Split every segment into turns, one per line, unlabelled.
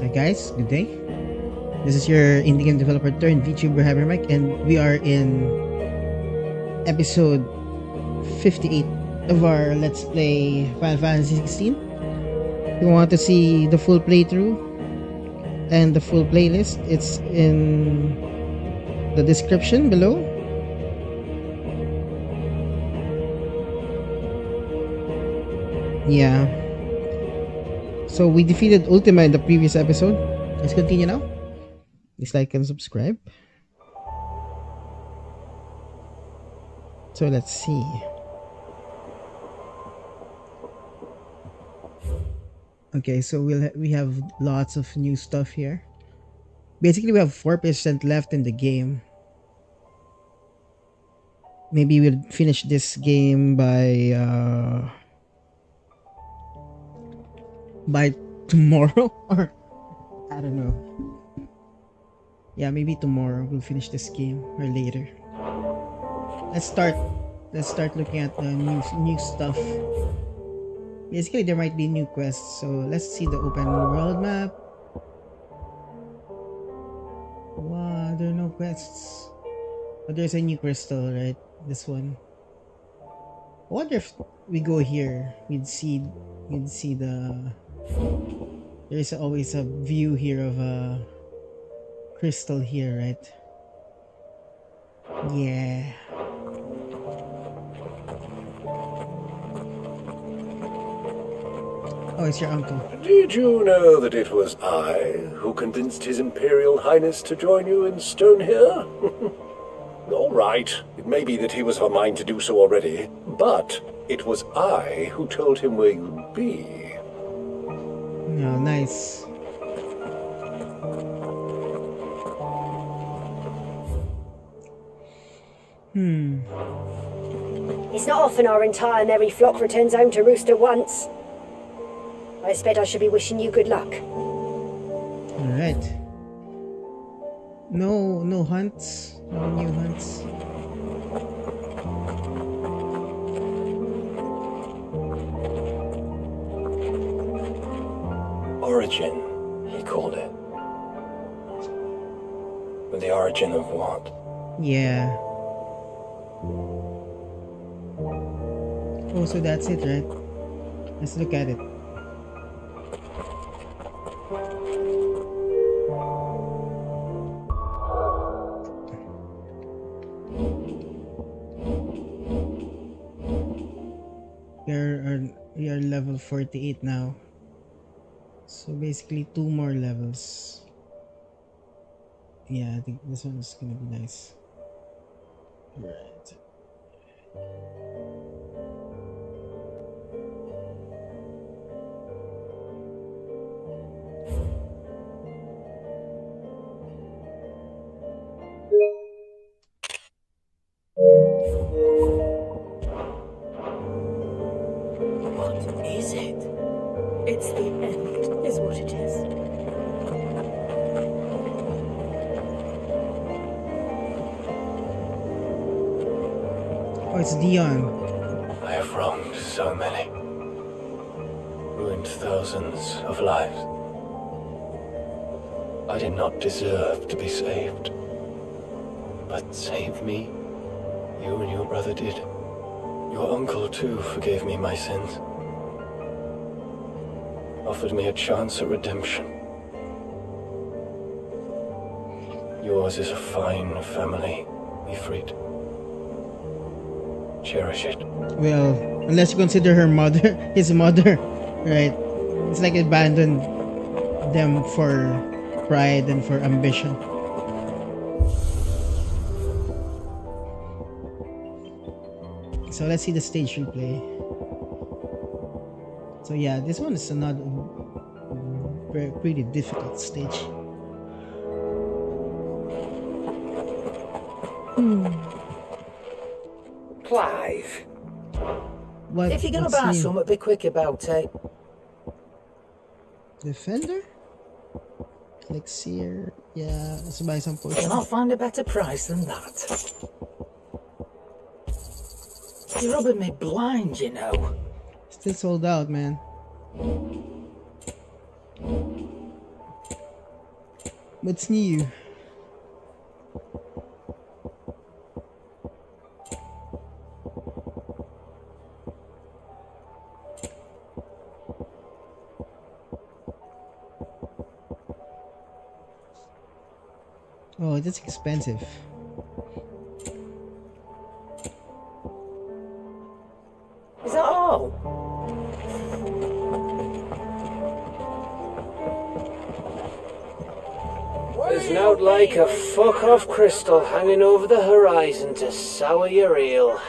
Hi guys, good day. This is your indie game developer turned VTuber Hypermike, and we are in episode 58 of our Let's Play Final Fantasy XVI. If you want to see the full playthrough and the full playlist, it's in the description below. Yeah. So we defeated Ultima in the previous episode. Let's continue now. Please like and subscribe. So let's see. Okay, so we have lots of new stuff here. Basically, we have 4% left in the game. Maybe we'll finish this game by tomorrow, or I don't know. Yeah, maybe tomorrow we'll finish this game, or later. Let's start looking at the new stuff. Basically, there might be new quests, so let's see the open world map. Wow, there are no quests. But there's a new crystal, right? This one. I wonder if we go here, we'd see the. There's always a view here of a crystal here, right? Yeah. Oh, it's your uncle.
Did you know that it was I who convinced His Imperial Highness to join you in Stone here? All right, it may be that he was of a mind to do so already, but it was I who told him where you'd be.
Oh, nice.
It's not often our entire merry flock returns home to roost at once. I expect I should be wishing you good luck.
Alright. No hunts. No new hunts.
Origin, he called it. But the origin of what?
Yeah. Oh, so that's it, right? Let's look at it. We are level 48 now. So basically 2 more levels. Yeah, I think this one is gonna be nice. Right.
What is it? It's the end, is what it is.
Oh, it's Dion.
I have wronged so many. Ruined thousands of lives. I did not deserve to be saved. But save me, you and your brother did. Your uncle, too, forgave me my sins. Offered me a chance at redemption. Yours is a fine family, Ifrit. Cherish it.
Well, unless you consider her mother, his mother, right? It's like abandoned them for pride and for ambition. So let's see the stage replay. So yeah, this one is another pretty difficult stage.
Clive,
What?
if you're gonna
what's
buy
new?
something, be quick about it.
Defender? Elixir. Yeah, let's buy some potions.
And I'll find a better price than that. You're rubbing me blind, you know.
Still sold out, man. What's new? Oh, that's expensive.
Is that all? There's not like a fuck-off crystal hanging over the horizon to sour your eel.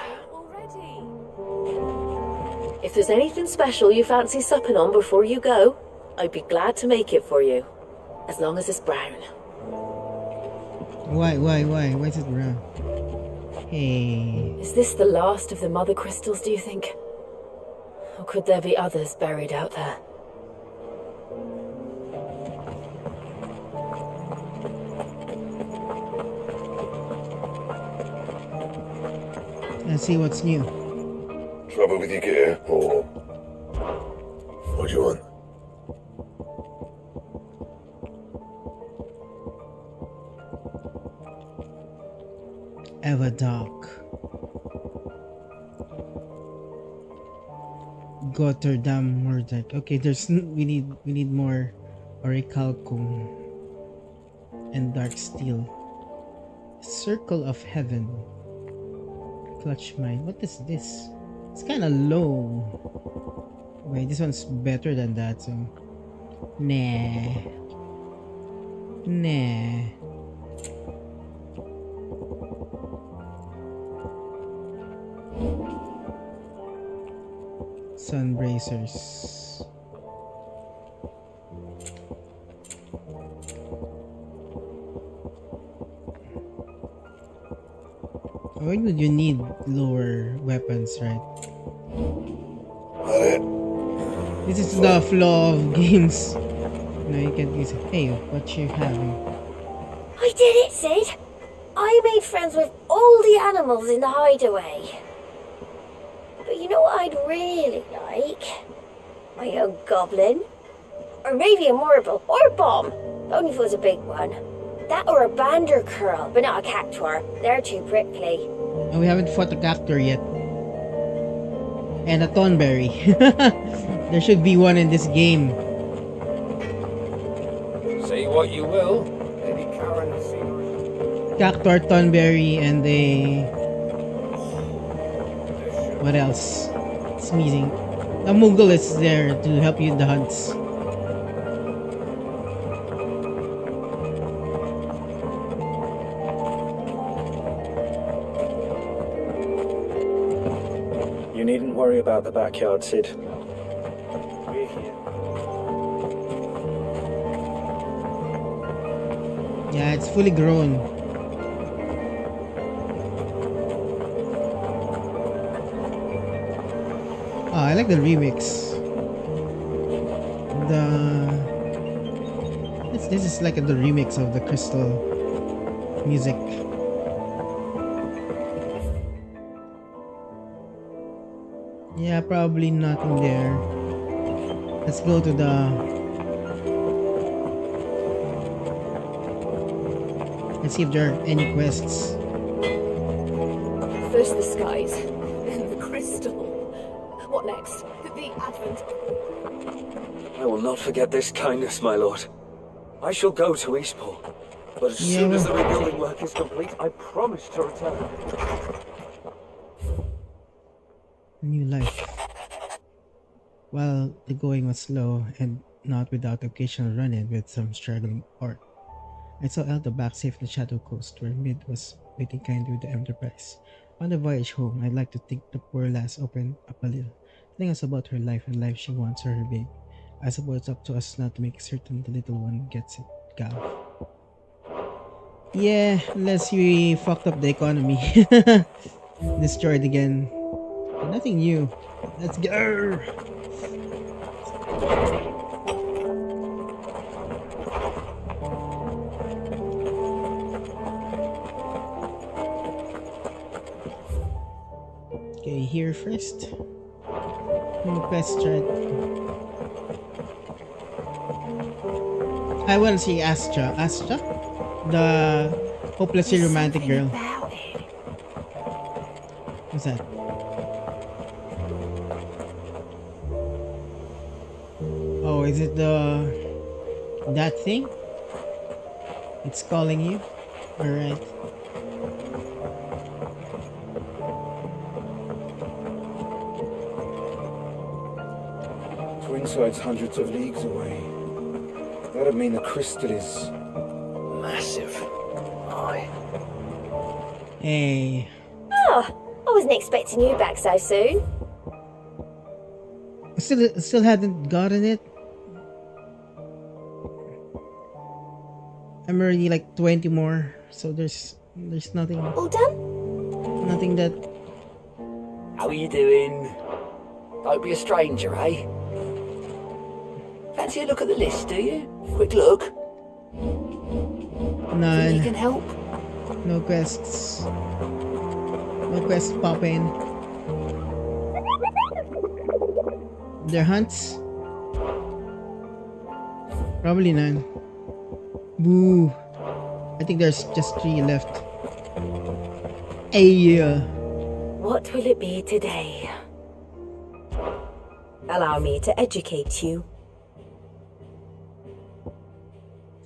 If there's anything special you fancy supping on before you go, I'd be glad to make it for you. As long as it's brown.
Why? Why is it brown? Hey.
Is this the last of the mother crystals, do you think? Or could there be others buried out there?
Let's see what's new.
Trouble with your gear, or what do you want?
Evadok. Gotterdam Murdak. Okay, we need more Orichalcum and Dark Steel. Circle of Heaven. Clutch Mine. What is this? It's kind of low. Wait, this one's better than that, so nah. Sunbracers. Why would you need lower weapons, right? This is the flaw of games. You can't use it. Hey, what you having?
I did it, Sid. I made friends with all the animals in the hideaway. But you know what I'd really like? My own goblin. Or maybe a marble. Or a bomb. Only if it was a big one. That or a bander curl, but not a cactuar. They're too prickly.
Oh, we haven't fought a cactuar yet. And a thornberry. There should be one in this game.
Say what you will. Lady Karen has seen
Cactuar, thornberry, and a... what else? Sneezing. A Moogle is there to help you in the hunts.
You needn't worry about the backyard, Sid. We're here.
Yeah, it's fully grown. Oh, I like the remix. This is like the remix of the Crystal music. Yeah, probably nothing there. Let's go to the... let's see if there are any quests.
First the skies, then the crystal. What next? The advent.
I will not forget this kindness, my lord. I shall go to Eastport, but as soon as the rebuilding work is complete, I promise to return.
New life. While the going was slow and not without occasional run-in with some struggling orc, I saw Elda back safe to the Shadow Coast, where Mid was waiting kindly with the Enterprise. On the voyage home, I'd like to think the poor lass opened up a little, telling us about her life and life she wants for her babe. I suppose it's up to us not to make certain the little one gets it, Gal. Yeah, unless we fucked up the economy. Destroyed again. But nothing new. Let's go! Okay, here first. New quest chart. I want to see Astra. Astra? The hopelessly romantic girl.
About it.
What's that? Oh, is it that thing? It's calling you? Alright.
Twinside's hundreds of leagues away. That'd mean the crystal is...
Massive. Aye.
Hey.
Oh, I wasn't expecting you back so soon.
Still hadn't gotten it. I'm already like 20 more, so there's nothing
All done?
that
How are you doing? Don't be a stranger, eh? Fancy a look at the list, do you? Quick look. Think you
none.
can help?
No quests. No quests pop in. Their hunts? Probably none. Boo. I think there's just 3 left. Hey.
What will it be today? Allow me to educate you.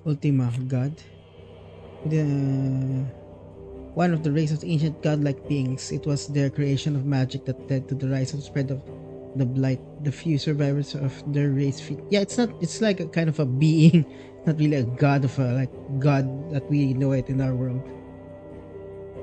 Ultima, God. One of the race of ancient godlike beings. It was their creation of magic that led to the rise and spread of the blight. The few survivors of their race. Yeah, it's like a kind of a being, not really a god of a like god that we know it in our world.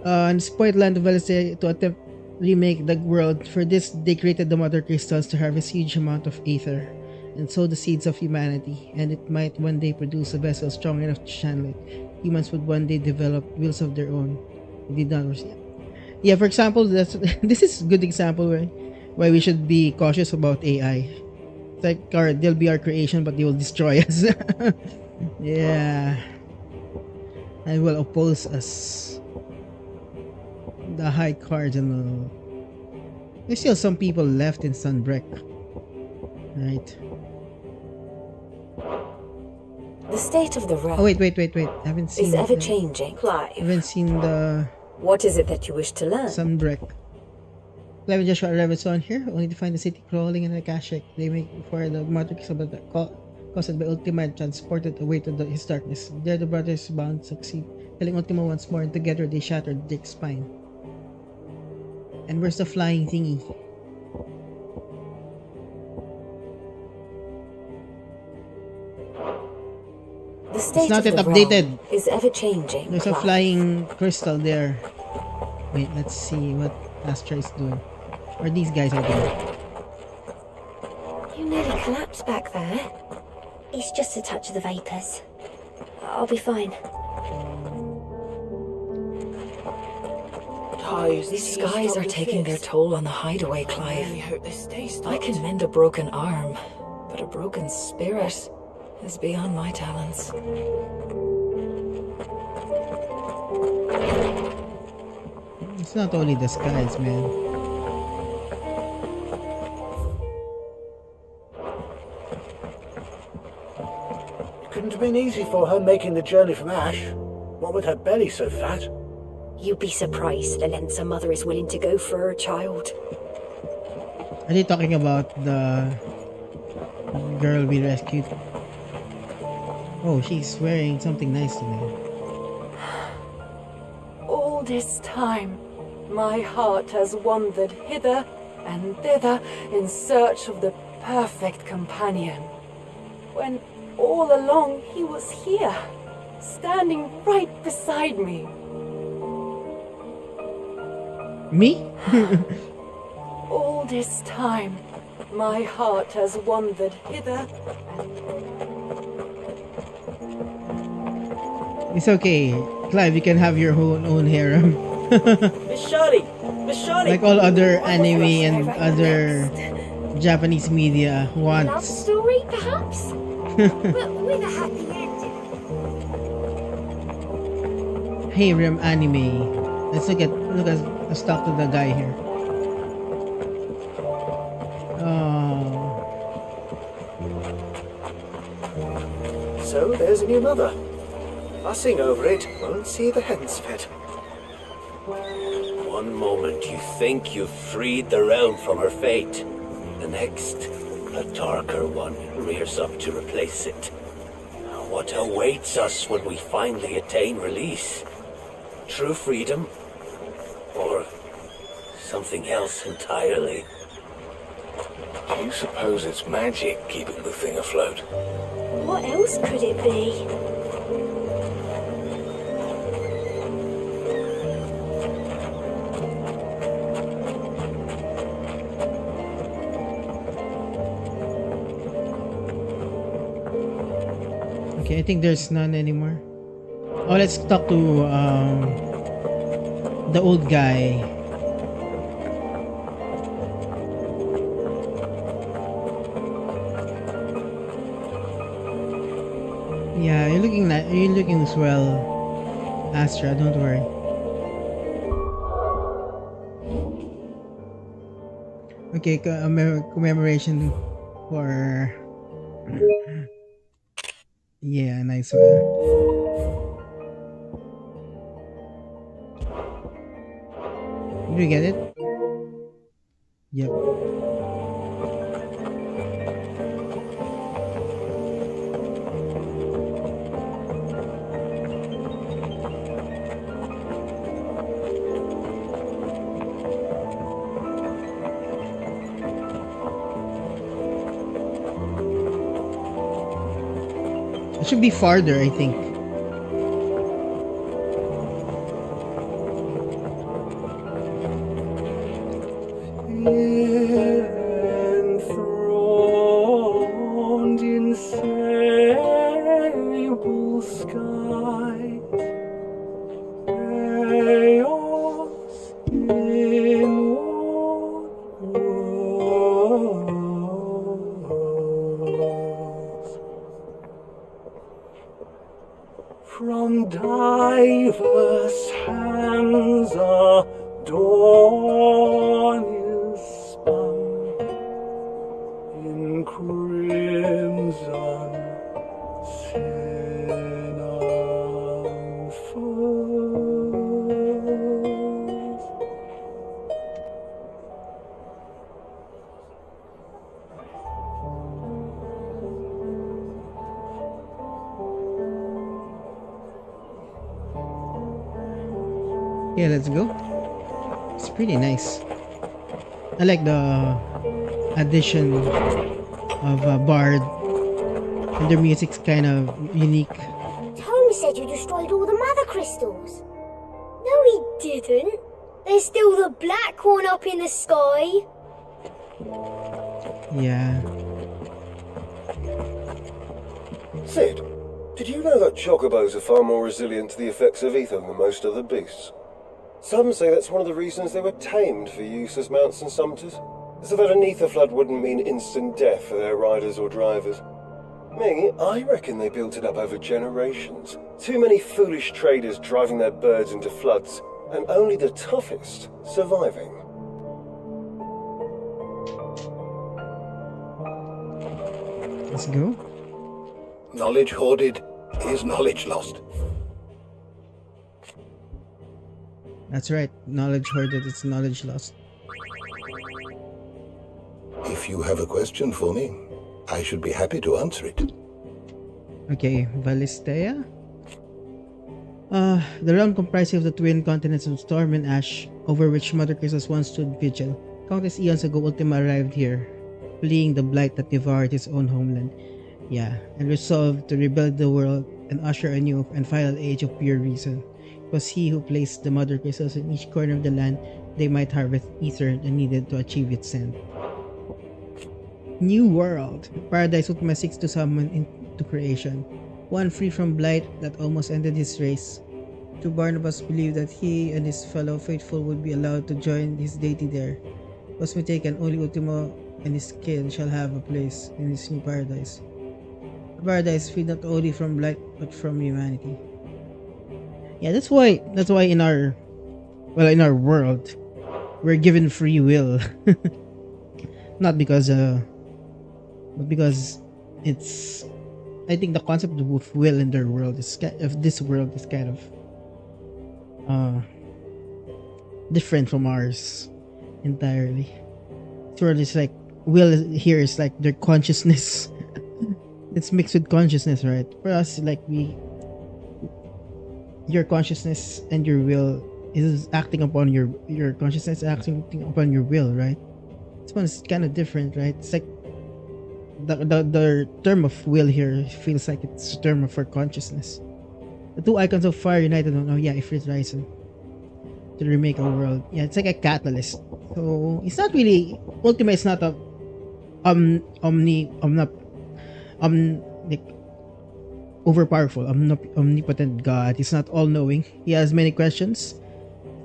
And spoiled land of Valencia to attempt remake the world. For this, they created the mother crystals to harvest huge amount of aether and sow the seeds of humanity, and it might one day produce a vessel strong enough to channel it. Humans would one day develop wills of their own. They did not receive. Yeah, for example, this is a good example why we should be cautious about AI. It's like they'll be our creation, but they will destroy us. Yeah, and will oppose us. The high cardinal. There's still some people left in Sunbreak, right?
The state of the realm
Oh wait. I haven't seen.
is ever changing.
I haven't seen the
What is it that you wish to learn?
Sunbreak. Clever Joshua arrives on here, only to find the city crawling in a Akashic. They make for the matrix of the caused by Ultima and transported away to his darkness. There the brothers bound succeed, killing Ultima once more, and together they shattered Dick's spine. And where's the flying thingy?
The state
not
of
yet
the
updated.
realm is ever changing.
There's a flying crystal there. Wait, let's see what Astra is doing. Or these guys are doing.
You nearly collapsed back there. It's just a touch of the vapours. I'll be fine.
These skies are taking their toll on the hideaway, Clive. I can mend a broken arm, but a broken spirit is beyond my talents.
It's not only the skies, man.
It couldn't have been easy for her making the journey from Ash. What with her belly so fat?
You'd be surprised the lengths a mother is willing to go for her child.
Are they talking about the girl we rescued? Oh, she's wearing something nice today.
All this time, my heart has wandered hither and thither in search of the perfect companion. When all along he was here, standing right beside me.
Me?
All this time, my heart has wandered hither and...
It's okay, Clive. You can have your own harem.
Miss Shirley! Miss Shirley!
Like all other anime and other Japanese media
Love
wants.
story, perhaps? But with a happy ending.
Harem anime. Let's let's talk to the guy here. Oh.
so there's a new mother. Fussing over it won't see the hens fed.
One moment you think you've freed the realm from her fate. The next, a darker one rears up to replace it. What awaits us when we finally attain release? True freedom? Or something else entirely?
Do you suppose it's magic keeping the thing afloat?
What else could it be?
Okay, I think there's none anymore. Oh, let's talk to the old guy. Yeah, you're looking as well, Astra. Don't worry. Okay, commemoration for. Yeah, nice one. Did you get it? Yep. It should be farther, I think.
Enthroned in sable skies, chaos in worlds. From diverse hands a dawn is spun in crimson sin unfurls.
Yeah, let's go. It's pretty nice. I like the addition of Bard, and their music's kind of unique.
Tom said you destroyed all the mother crystals. No, he didn't. There's still the black one up in the sky.
Yeah.
Sid, did you know that chocobos are far more resilient to the effects of ether than most other beasts? Some say that's one of the reasons they were tamed for use as mounts and sumpters, so that an ether flood wouldn't mean instant death for their riders or drivers. Me, I reckon they built it up over generations. Too many foolish traders driving their birds into floods, and only the toughest surviving.
Let's go.
Knowledge hoarded is knowledge lost.
That's right. Knowledge hoarded, it's knowledge lost.
If you have a question for me, I should be happy to answer it.
Okay, Valistea. The realm comprising of the twin continents of Storm and Ash, over which Mother Crystal once stood vigil. Countless eons ago, Ultima arrived here, fleeing the blight that devoured his own homeland. Yeah, and resolved to rebuild the world and usher a new and final age of pure reason. It was he who placed the Mother Crystals in each corner of the land they might harvest ether that needed to achieve its end. New world. Paradise Ultima seeks to summon into creation. One free from blight that almost ended his race. Two Barnabas believed that he and his fellow faithful would be allowed to join his deity there. Was mistaken, only Ultima and his kin shall have a place in this new paradise. A paradise free not only from blight but from humanity. Yeah, that's why in our world we're given free will. Not because it's I think the concept of will in their world is of this world is kind of different from ours entirely. This world is like here is like their consciousness. It's mixed with consciousness, right? For us, like your consciousness and your will is acting upon your consciousness acting upon your will, right? This one is kind of different, right? It's like the term of will here feels like it's a term for consciousness. The two icons of fire united on Ifrit Rising to remake our world. Yeah, it's like a catalyst. So it's not really Ultima is not a like overpowerful, omnipotent God. He's not all knowing. He has many questions.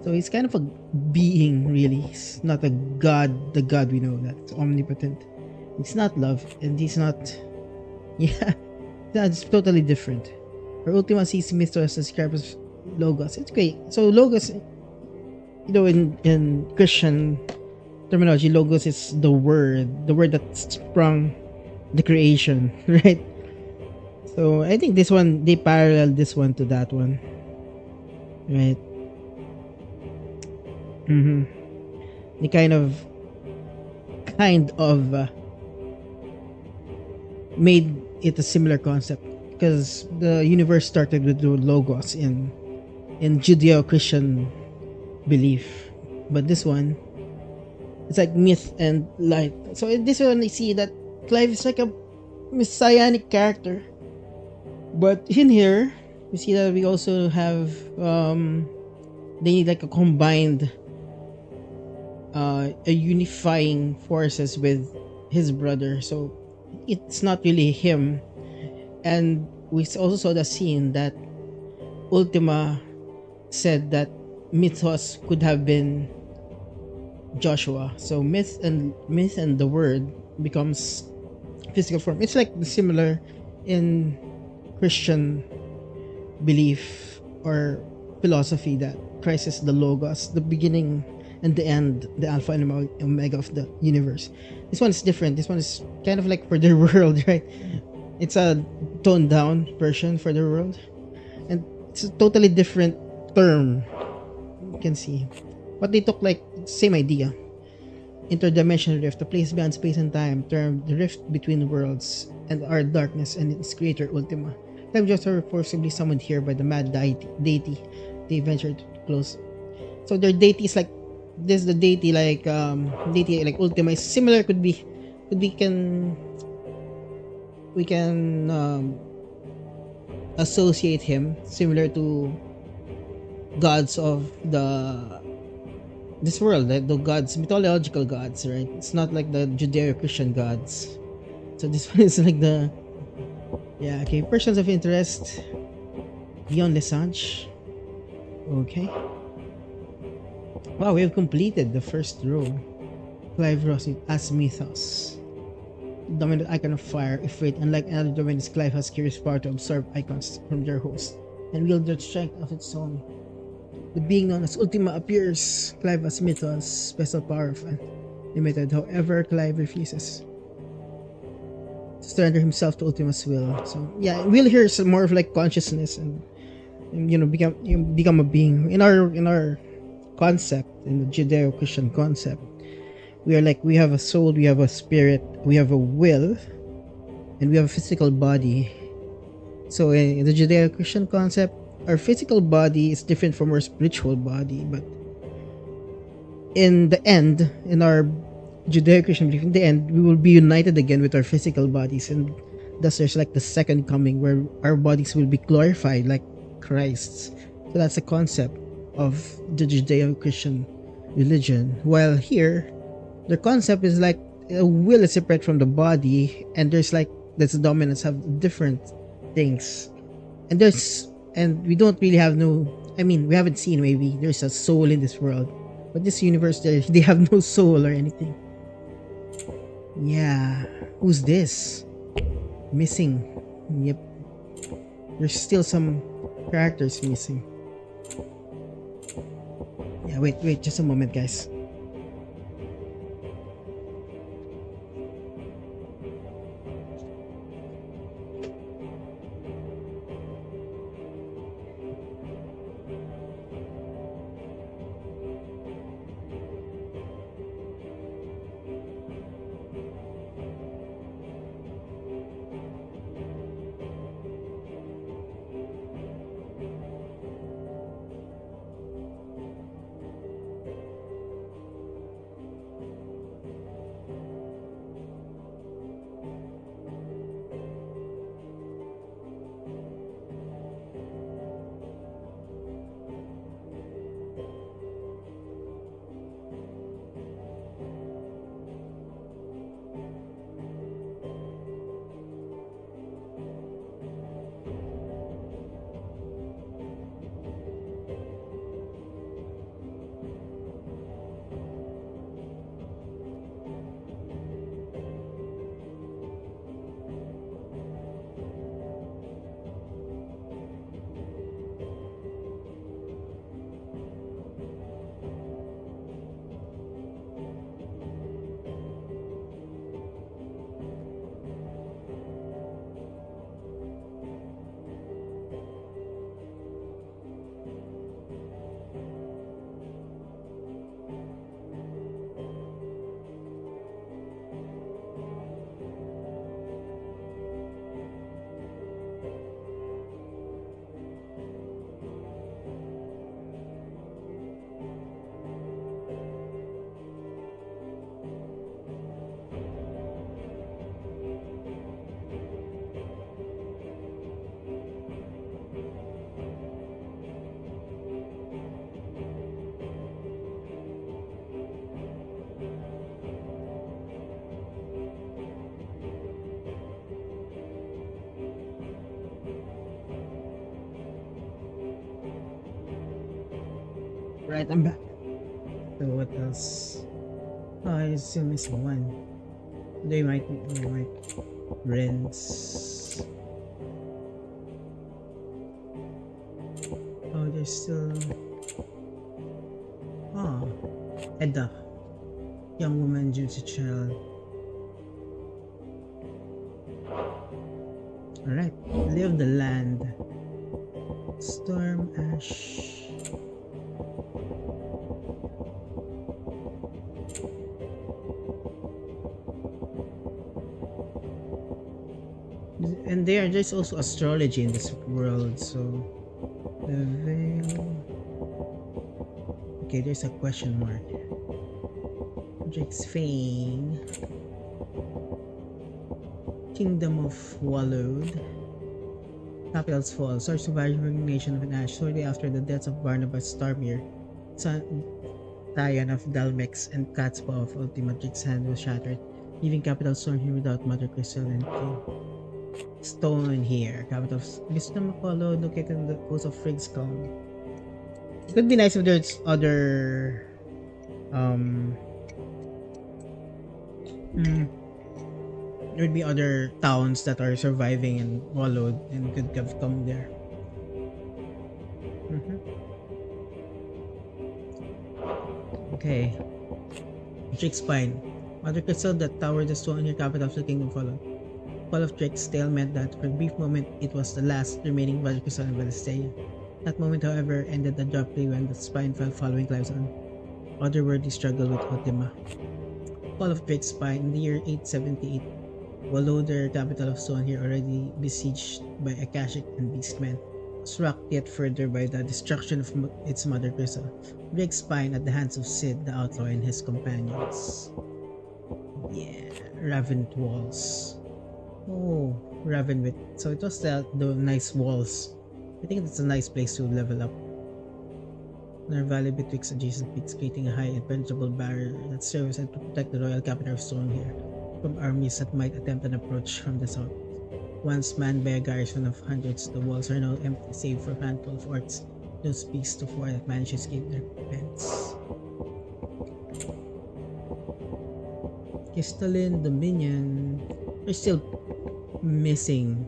So he's kind of a being, really. He's not a god, the God we know that's omnipotent. He's not love, and he's not. Yeah, that's totally different. For Ultima sees Mythos described as Logos. It's great. So Logos, in Christian terminology, Logos is the word that sprung the creation, right? So I think this one, they parallel this one to that one, right? They kind of made it a similar concept because the universe started with the Logos in Judeo-Christian belief, but this one, it's like myth and light. So in this one, I see that Clive is like a messianic character, but in here we see that we also have they need like a combined a unifying forces with his brother. So it's not really him. And we also saw the scene that Ultima said that Mythos could have been Joshua. So myth and the word becomes physical form. It's like similar in Christian belief or philosophy that Christ is the Logos, the beginning and the end, the Alpha and Omega of the universe. This one is different. This one is kind of like for their world, right? It's a toned down version for their world, and it's a totally different term. You can see, but they took like same idea. Interdimensional rift, a place beyond space and time, termed the rift between worlds and our darkness and its creator Ultima. Time just were forcibly summoned here by the mad deity they ventured close. So their deity is like this. The deity like Ultima is similar. We can associate him similar to gods of this world, like the gods, mythological gods, right? It's not like the Judeo-Christian gods. So this one is like persons of interest beyond Lesage. Okay. Wow, we have completed the first row. Clive Rossi as Mythos. Dominant icon of fire, Ifrit, unlike another dominant, Clive has curious power to absorb icons from their host and wield their strength of its own. The being known as Ultima appears. Clive as Mythos, special power of limited. However, Clive refuses to surrender himself to Ultima's will. So yeah, will here is more of like consciousness and become a being. In our concept, in the Judeo-Christian concept, we have a soul, we have a spirit, we have a will, and we have a physical body. So in the Judeo-Christian concept, our physical body is different from our spiritual body, but in the end, in our Judeo-Christian belief, in the end, we will be united again with our physical bodies, and thus there's like the second coming where our bodies will be glorified like Christ's. So that's the concept of the Judeo-Christian religion. While here, their concept is like a will is separate from the body, and there's like this dominance have different things, and we don't really have we haven't seen maybe there's a soul in this world, but this universe they have no soul or anything. Yeah, who's this? Missing. Yep, there's still some characters missing. Yeah, wait just a moment, guys. Right, I'm back. So what else? Oh, I still missing one. They might rinse. Oh, there's still. Oh, Edda, young woman, Juicy child. Alright, lay of the land. Storm ash. And there's also astrology in this world, so the veil. Okay, there's a question mark. Drake's Fane. Kingdom of Wallowed. Capital's Fall. Source survived recognition of an ash shortly after the deaths of Barnabas Starmere, son Tyon of Dalmex, and Catspaw of Ultima. Drake's hand was shattered, leaving Capital Storm here without Mother Crystal and King. Stone here. Capital of Wisdom Apollo, located on the coast of Frigscombe. It would be nice if there's other there would be other towns that are surviving and wallowed and could have come there. Okay. Drake's Spine. Mother Crystal that towered the stone here, capital of the Kingdom followed. Fall of Drake's tail meant that for a brief moment it was the last remaining Mother Crystal in Valestea. That moment, however, ended abruptly when the spine fell following Clive's otherworldly struggle with Ultima. Fall of Drake's Spine in the year 878. Wallowed, capital of Stone here, already besieged by Akashic and Beastmen, was rocked yet further by the destruction of its Mother Crystal. Drake's Spine at the hands of Sid the Outlaw and his companions. Yeah, Ravened Walls. Oh, Ravenwit. So it was the nice walls. I think it's a nice place to level up. Another valley betwixt adjacent peaks, creating a high impenetrable barrier that serves to protect the royal capital of Stone here from armies that might attempt an approach from the south. Once manned by a garrison of hundreds, the walls are now empty save for a handful of orcs, those beasts of war that manage to escape their vents. Crystalline Dominion. They're still missing.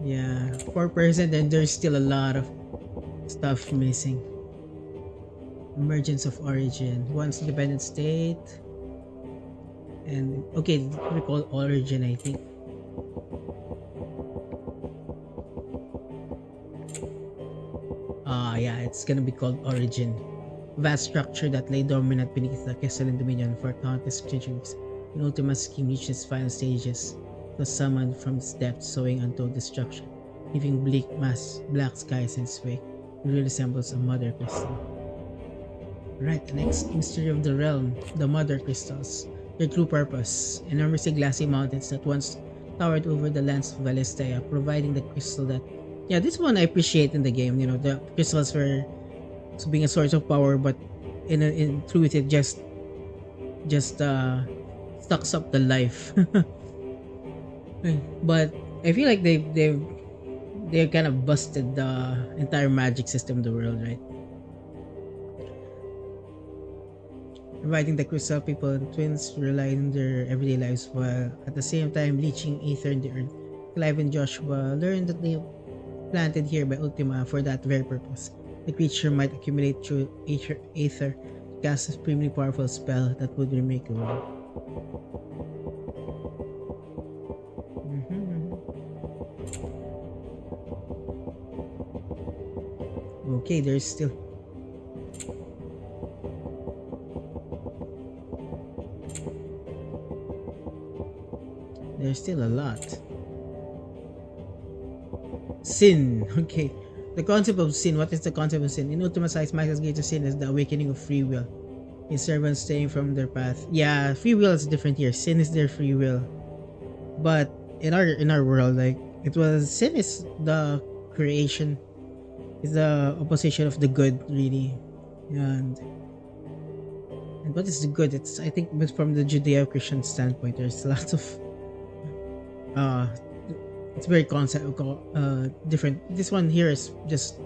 Yeah, 4%, and there's still a lot of stuff missing. Emergence of Origin. Once independent state. And okay, recall Origin, I think. Yeah, it's gonna be called Origin. Vast structure that lay dormant beneath the Crystalline Dominion for countless centuries. When Ultima's scheme reached its final stages, it was summoned from its depths, sowing untold destruction, leaving bleak black skies in its wake. It really resembles a Mother Crystal. Right, the next mystery of the realm, the Mother Crystals. Their true purpose: enormously glassy mountains that once towered over the lands of Valestea, providing the crystal that... Yeah, this one I appreciate in the game. You know, the crystals were being a source of power, but in truth, it just sucks up the life. But I feel like they've kind of busted the entire magic system of the world, right? Providing the crystal, people and twins rely on their everyday lives while at the same time leaching ether in the earth. Clive and Joshua learned that they planted here by Ultima for that very purpose. The creature might accumulate through ether to cast a supremely powerful spell that would remake the world. Okay, there's still... There's still a lot. Sin. Okay. The concept of sin. What is the concept of sin? In Ultima Size, Michael's greatest sin is the awakening of free will. His servants staying from their path. Yeah, free will is different here. Sin is their free will. But in our world, like, sin is the creation, is the opposition of the good, really. And what is the good? It's, I think, but from the Judeo-Christian standpoint, there's lots of it's very concept different. This one here is just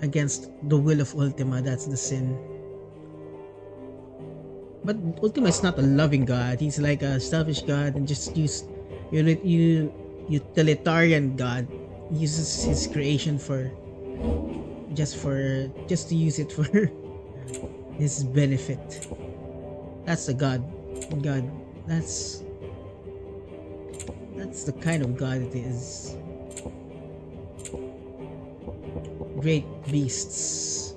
against the will of Ultima. That's the sin. But Ultima is not a loving god. He's like a selfish god and just utilitarian god. He uses his creation just to use it for his benefit. That's the god. That's the kind of god it is. Great beasts.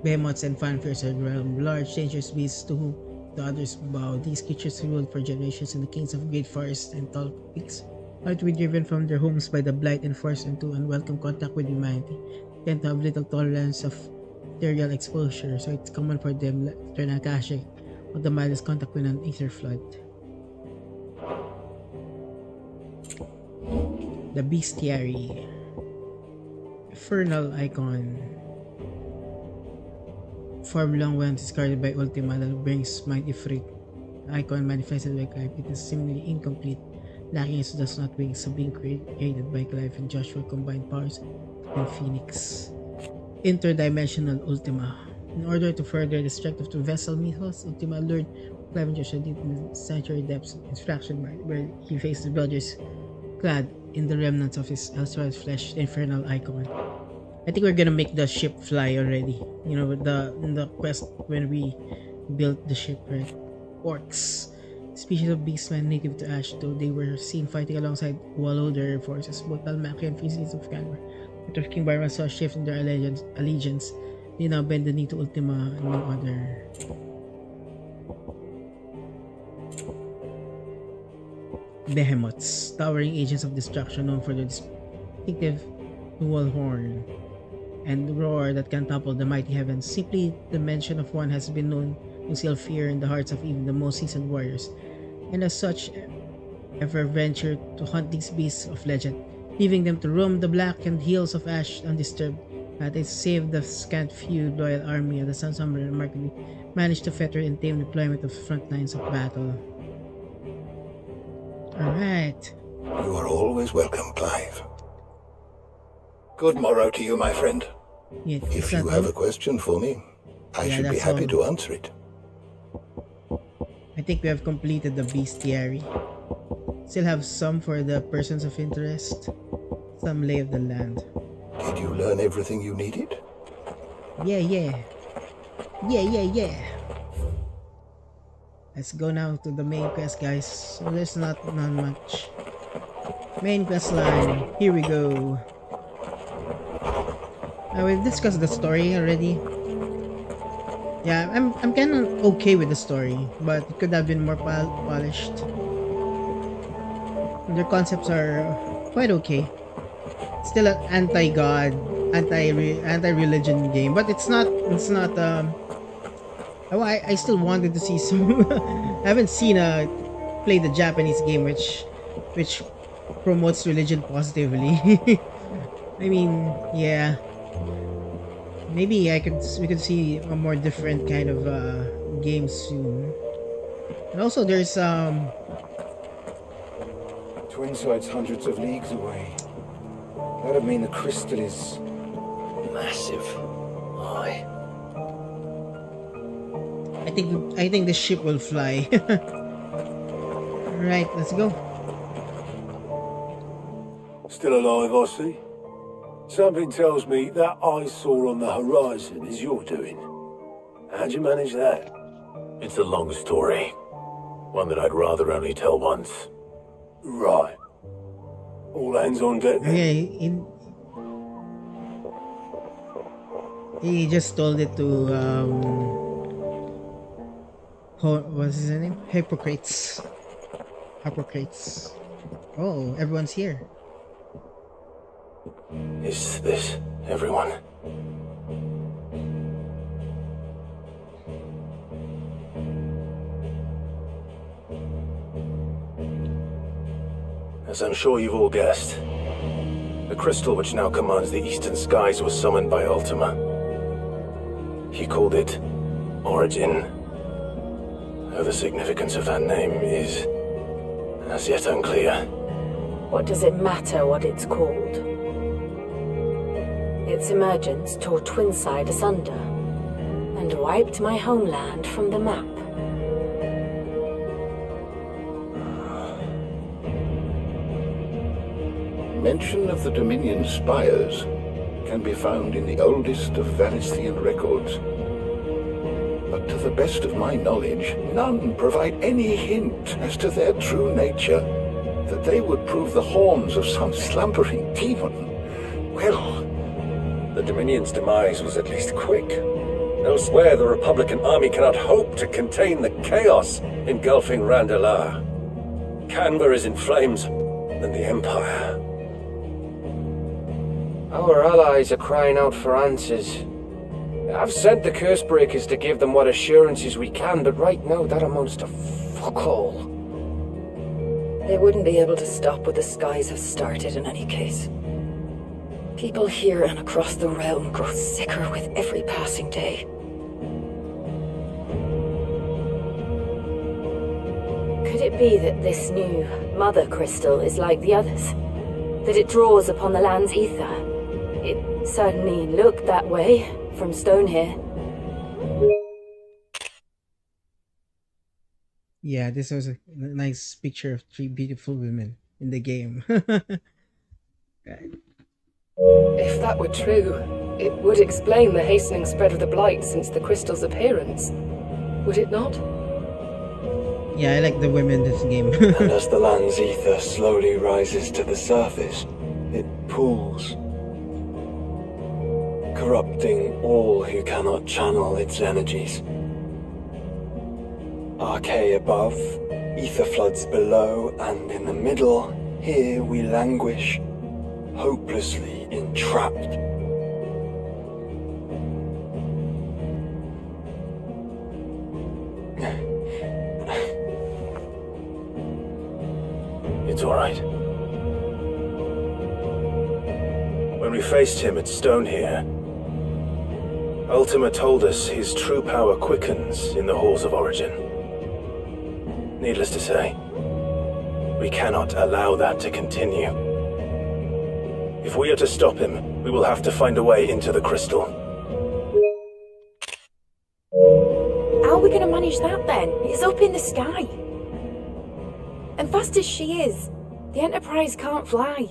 Behemoths and fanfares are realm. Large, dangerous beasts to whom the others bow. These creatures ruled for generations in the kings of great forests and tall peaks. Are to be driven from their homes by the blight and forced into unwelcome contact with humanity. They tend to have little tolerance of material exposure, so it's common for them to turn akashic on the mildest contact with an ether flood. The Bestiary. Infernal icon. Form long when discarded by Ultima that brings mighty freak. Icon manifested by Clive. It is seemingly incomplete, lacking its does not wings, so being created by Clive and Joshua combined powers in Phoenix. Interdimensional Ultima. In order to further the destructive to vessel mythos, Ultima lured Clive and Joshua deep in the sanctuary depths of Infraction Mine, where he faced the builders clad in the remnants of his elsewhere flesh, the Infernal Icon. I think we're gonna make the ship fly already. You know, in the quest when we built the ship, right? Orcs. Species of beastmen native to Ash, though they were seen fighting alongside Walloder forces, both Almaki and Physics of Canberra. After King Byron saw a shift in their allegiance, they now bend the knee to Ultima and no other. Behemoths, towering agents of destruction known for their distinctive dual horn and roar that can topple the mighty heavens. Simply the mention of one has been known to instill fear in the hearts of even the most seasoned warriors, and as such ever ventured to hunt these beasts of legend, leaving them to roam the blackened hills of Ash undisturbed. They saved the scant few loyal army of the Sun Summer and remarkably managed to fetter and tame deployment of front lines of battle. Alright.
You are always welcome, Clive.
Good morrow to you, my friend.
Yeah,
If you have a question for me, I should be happy to answer it.
I think we have completed the bestiary. Still have some for the persons of interest. Some lay of the land.
Did you learn everything you needed?
Yeah. Let's go now to the main quest, guys. So there's not much. Main quest line. Here we go. We've discussed the story already. Yeah, I'm kind of okay with the story, but it could have been more polished. Their concepts are quite okay. Still an anti-god, anti-religion game, but it's not. I still wanted to see some. I haven't seen play the Japanese game which promotes religion positively. I mean, yeah. Maybe we could see a more different kind of game soon. And also there's
Twin side's hundreds of leagues away. That'd mean the crystal is
Massive. Aye.
I think the ship will fly. Right, let's go.
Still alive, I see. Something tells me that eyesore on the horizon is your doing. How'd you manage that?
It's a long story. One that I'd rather only tell once.
Right. All hands on deck then.
Yeah, he just told it to what's his name? Hippocrates. Oh, everyone's here.
Is this everyone? As I'm sure you've all guessed, the crystal which now commands the eastern skies was summoned by Ultima. He called it Origin. Though the significance of that name is as yet unclear.
What does it matter what it's called? Its emergence tore Twinside asunder and wiped my homeland from the map.
Mention of the Dominion spires can be found in the oldest of Vanestian records. But to the best of my knowledge, none provide any hint as to their true nature, that they would prove the horns of some slumbering demon. Well,
The Dominion's demise was at least quick. Elsewhere, the Republican army cannot hope to contain the chaos engulfing Randalar. Canberra is in flames, and the Empire.
Our allies are crying out for answers. I've sent the Cursebreakers to give them what assurances we can, but right now that amounts to fuck all.
They wouldn't be able to stop what the skies have started in any case. People here and across the realm grow sicker with every passing day.
Could it be that this new Mother Crystal is like the others? That it draws upon the land's ether? It certainly looked that way from stone here.
Yeah, this was a nice picture of 3 beautiful women in the game. Right.
If that were true, it would explain the hastening spread of the blight since the crystal's appearance. Would it not?
Yeah, I like the women in this game.
And as the land's ether slowly rises to the surface, it pools, corrupting all who cannot channel its energies. Archay above, ether floods below, and in the middle, here we languish, hopelessly entrapped.
It's all right. When we faced him at Stone here, Ultima told us his true power quickens in the halls of origin. Needless to say, we cannot allow that to continue. If we are to stop him, we will have to find a way into the crystal.
How are we going to manage that then? It's up in the sky. And fast as she is, the Enterprise can't fly.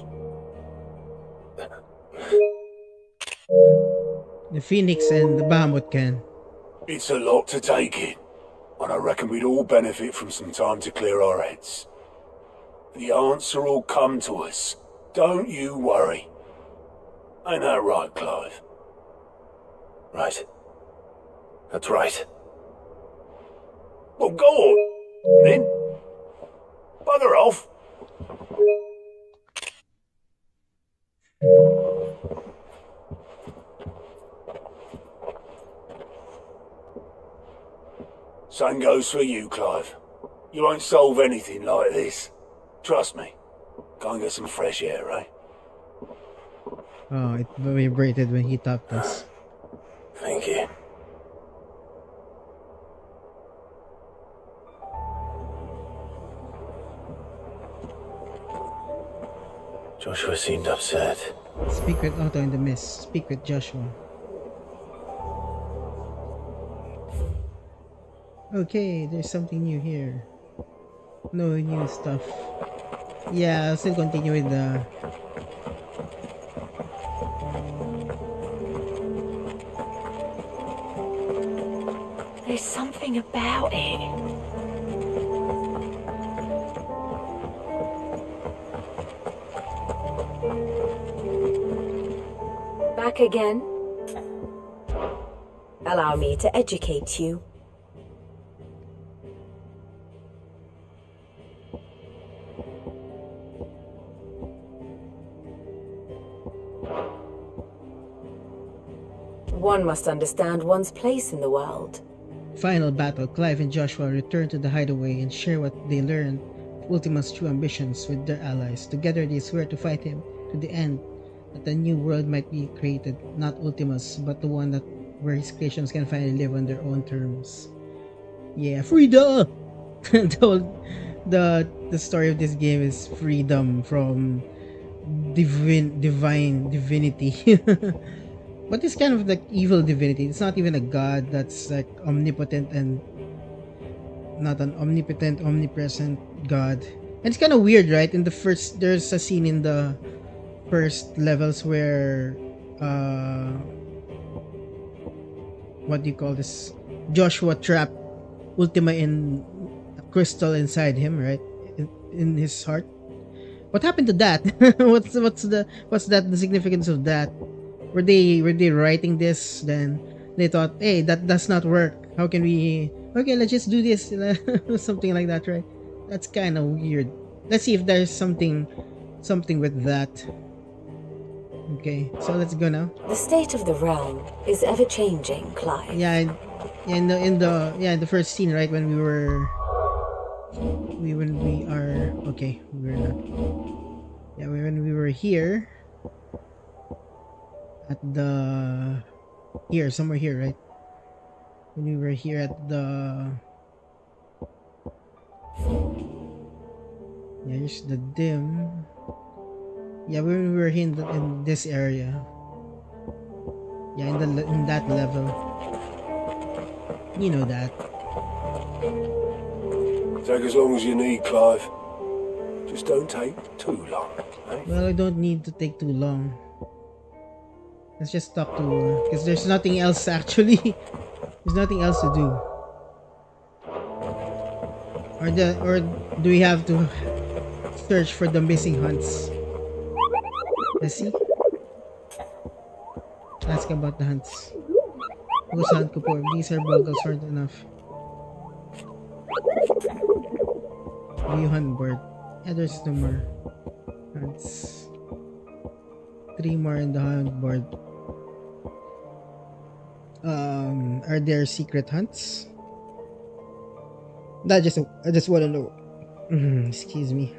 The Phoenix and the Bahamut can.
It's a lot to take in, and I reckon we'd all benefit from some time to clear our heads. The answer will come to us. Don't you worry. Ain't that right, Clive? Right. That's right. Well, go on, then. Bugger off. Same goes for you, Clive. You won't solve anything like this. Trust me. Go and get some fresh air, eh?
Oh, it vibrated when he tapped us.
Thank you. Joshua seemed upset.
Speak with Otto in the mist. Speak with Joshua. Okay, there's something new here. No new stuff. Yeah, I'll still continue with the...
There's something about it. Back again. Allow me to educate you. One must understand one's place in the world.
Final battle, Clive and Joshua return to the hideaway and share what they learned of Ultima's true ambitions with their allies. Together they swear to fight him to the end, that a new world might be created, not Ultima's, but the one that where his creations can finally live on their own terms. Yeah, freedom! the story of this game is freedom from divine divinity. But it's kind of like evil divinity. It's not even a god that's like omnipotent and not an omnipotent, omnipresent god. And it's kind of weird, right? In the first, there's a scene in the first levels where, what do you call this? Joshua trapped Ultima in a crystal inside him, right? In his heart. What happened to that? what's the significance of that? Were they writing this? Then they thought, hey, that does not work. How can we? Okay, let's just do this, something like that, right? That's kind of weird. Let's see if there's something with that. Okay, so let's go now.
The state of the realm is ever changing, Clive.
Yeah, in the first scene, right, when we are okay, we're not. Yeah, when we were here at the somewhere here, right? When we were here at the here's the dim. Yeah, when we were here in this area. Yeah, in that level. You know that.
Take as long as you need, Clive. Just don't take too long, eh?
Well, I don't need to take too long. Let's just stop to, because there's nothing else actually. There's nothing else to do. Or do we have to search for the missing hunts? Let's see. Ask about the hunts. Who's hunt ko po? These are vocals aren't enough. View hunt board. Yeah, there's no more hunts. 3 more in the hunt board. Are there secret hunts? I just want to know. Excuse me.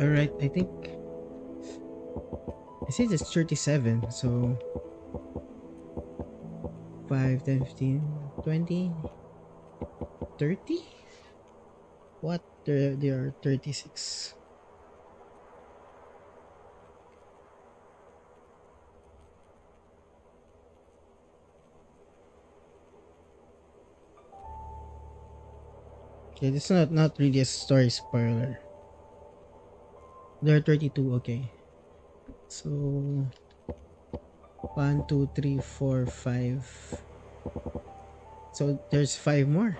Alright, I think it says it's 37, so 5, 10, 15, 20, 30? What? There are 36. Okay, this is not really a story spoiler. There are 32, okay. So 1, 2, 3, 4, 5. So there's 5 more.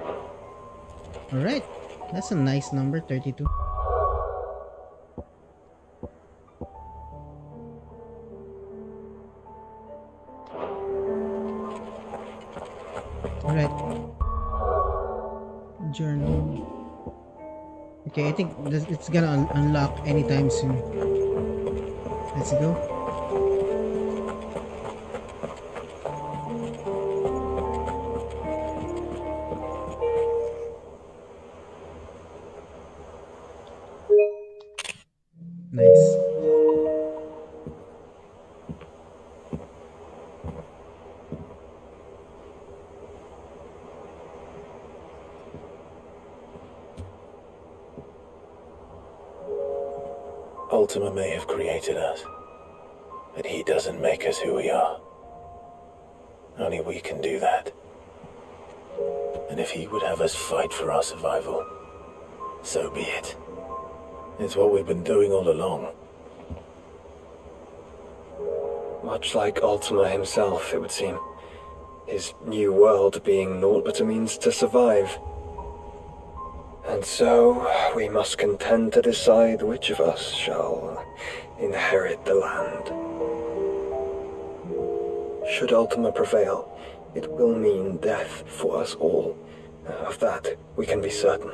Alright. That's a nice number, 32. Alright. Journal. Okay, I think it's gonna unlock anytime soon. Let's go. Nice.
Ultima may have created us, but he doesn't make us who we are. Only we can do that. And if he would have us fight for our survival, so be it. It's what we've been doing all along.
Much like Ultima himself, it would seem. His new world being naught but a means to survive. And so, we must contend to decide which of us shall inherit the land. Should Ultima prevail, it will mean death for us all. Of that, we can be certain.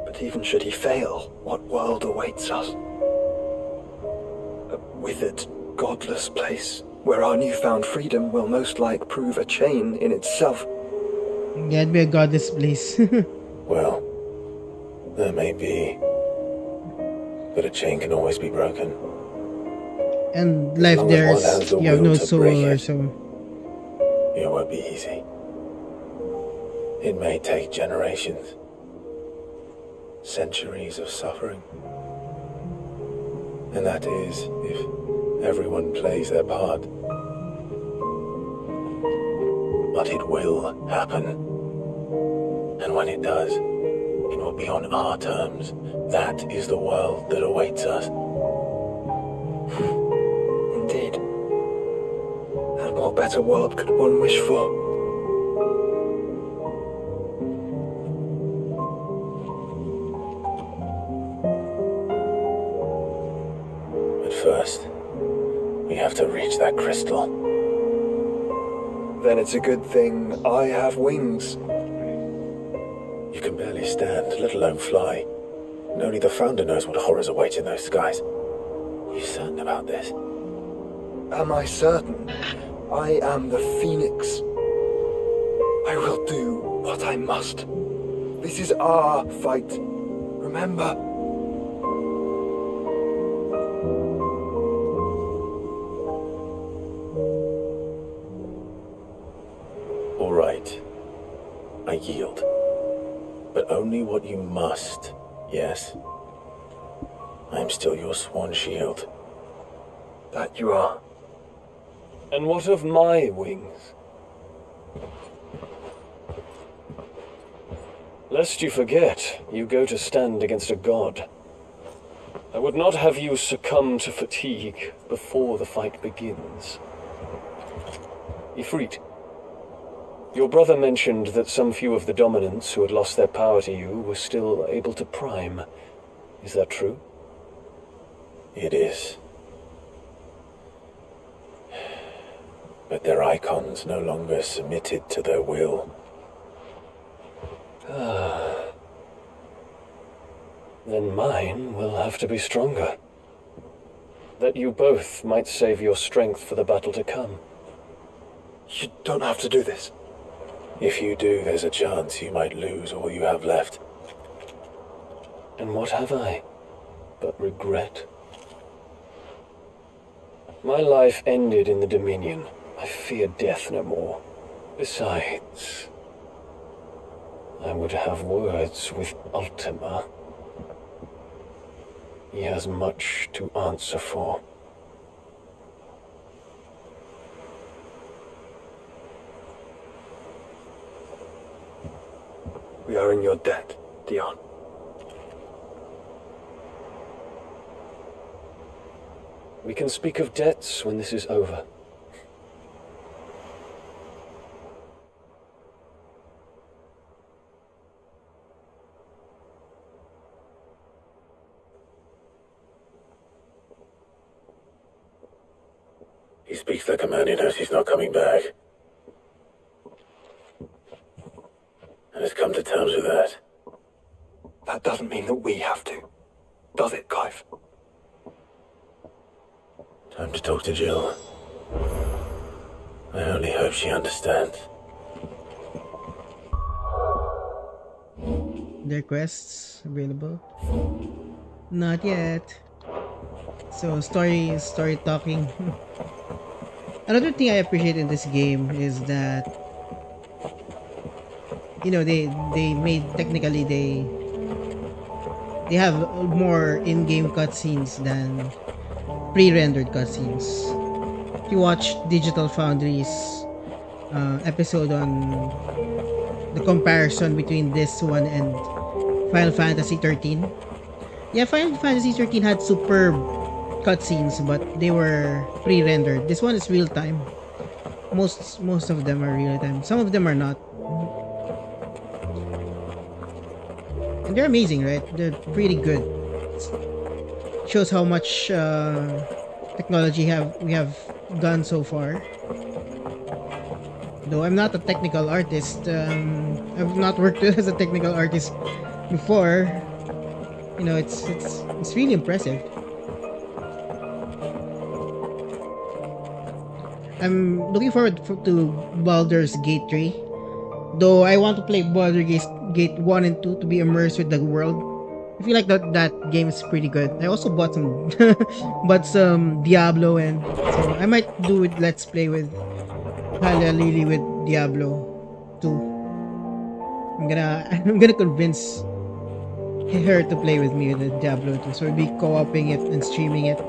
But even should he fail, what world awaits us? A withered, godless place, where our newfound freedom will most like prove a chain in itself.
Yeah, it'd be a godless place.
Well, that may be, but a chain can always be broken.
And life
As long as
there
one
is,
has the
you have
will
no
to
soul
break
or
it.
so.
It won't be easy. It may take generations, centuries of suffering. And that is if everyone plays their part. But it will happen. And when it does, it will be on our terms. That is the world that awaits us.
Indeed. And what better world could one wish for?
But first, we have to reach that crystal.
Then it's a good thing I have wings.
You can barely stand, let alone fly. And only the Founder knows what horrors await in those skies. You certain about this?
Am I certain? I am the Phoenix. I will do what I must. This is our fight. Remember?
All right. I yield. But only what you must, yes? I am still your swan shield.
That you are.
And what of my wings? Lest you forget, you go to stand against a god. I would not have you succumb to fatigue before the fight begins. Ifrit, your brother mentioned that some few of the dominants who had lost their power to you were still able to prime. Is that true?
It is. But their icons no longer submitted to their will.
Then mine will have to be stronger. That you both might save your strength for the battle to come.
You don't have to do this.
If you do, there's a chance you might lose all you have left.
And what have I but regret? My life ended in the Dominion. I fear death no more. Besides, I would have words with Ultima. He has much to answer for.
are in your debt, Dion. We can speak of debts when this is over.
He speaks like a man who knows he's not coming back. And has come to terms with that.
That doesn't mean that we have to, does it, Clive?
Time to talk to Jill. I only hope she understands.
Their quests available? Not yet. So story talking. Another thing I appreciate in this game is that they made technically they have more in-game cutscenes than pre-rendered cutscenes. If you watch Digital Foundry's episode on the comparison between this one and Final Fantasy XIII. Yeah, Final Fantasy XIII had superb cutscenes, but they were pre-rendered. This one is real time. Most of them are real time. Some of them are not. And they're amazing, right? They're pretty good. Shows how much technology we have done so far. Though I'm not a technical artist, I've not worked as a technical artist before. It's really impressive. I'm looking forward to Baldur's Gate 3. Though I want to play Baldur's Gate 1 and 2 to be immersed with the world. I feel like that game is pretty good. I also bought some Diablo, and so I might do it Let's Play with Hala Lily with Diablo 2. I'm gonna convince her to play with me with the Diablo 2. So we'll be co-oping it and streaming it.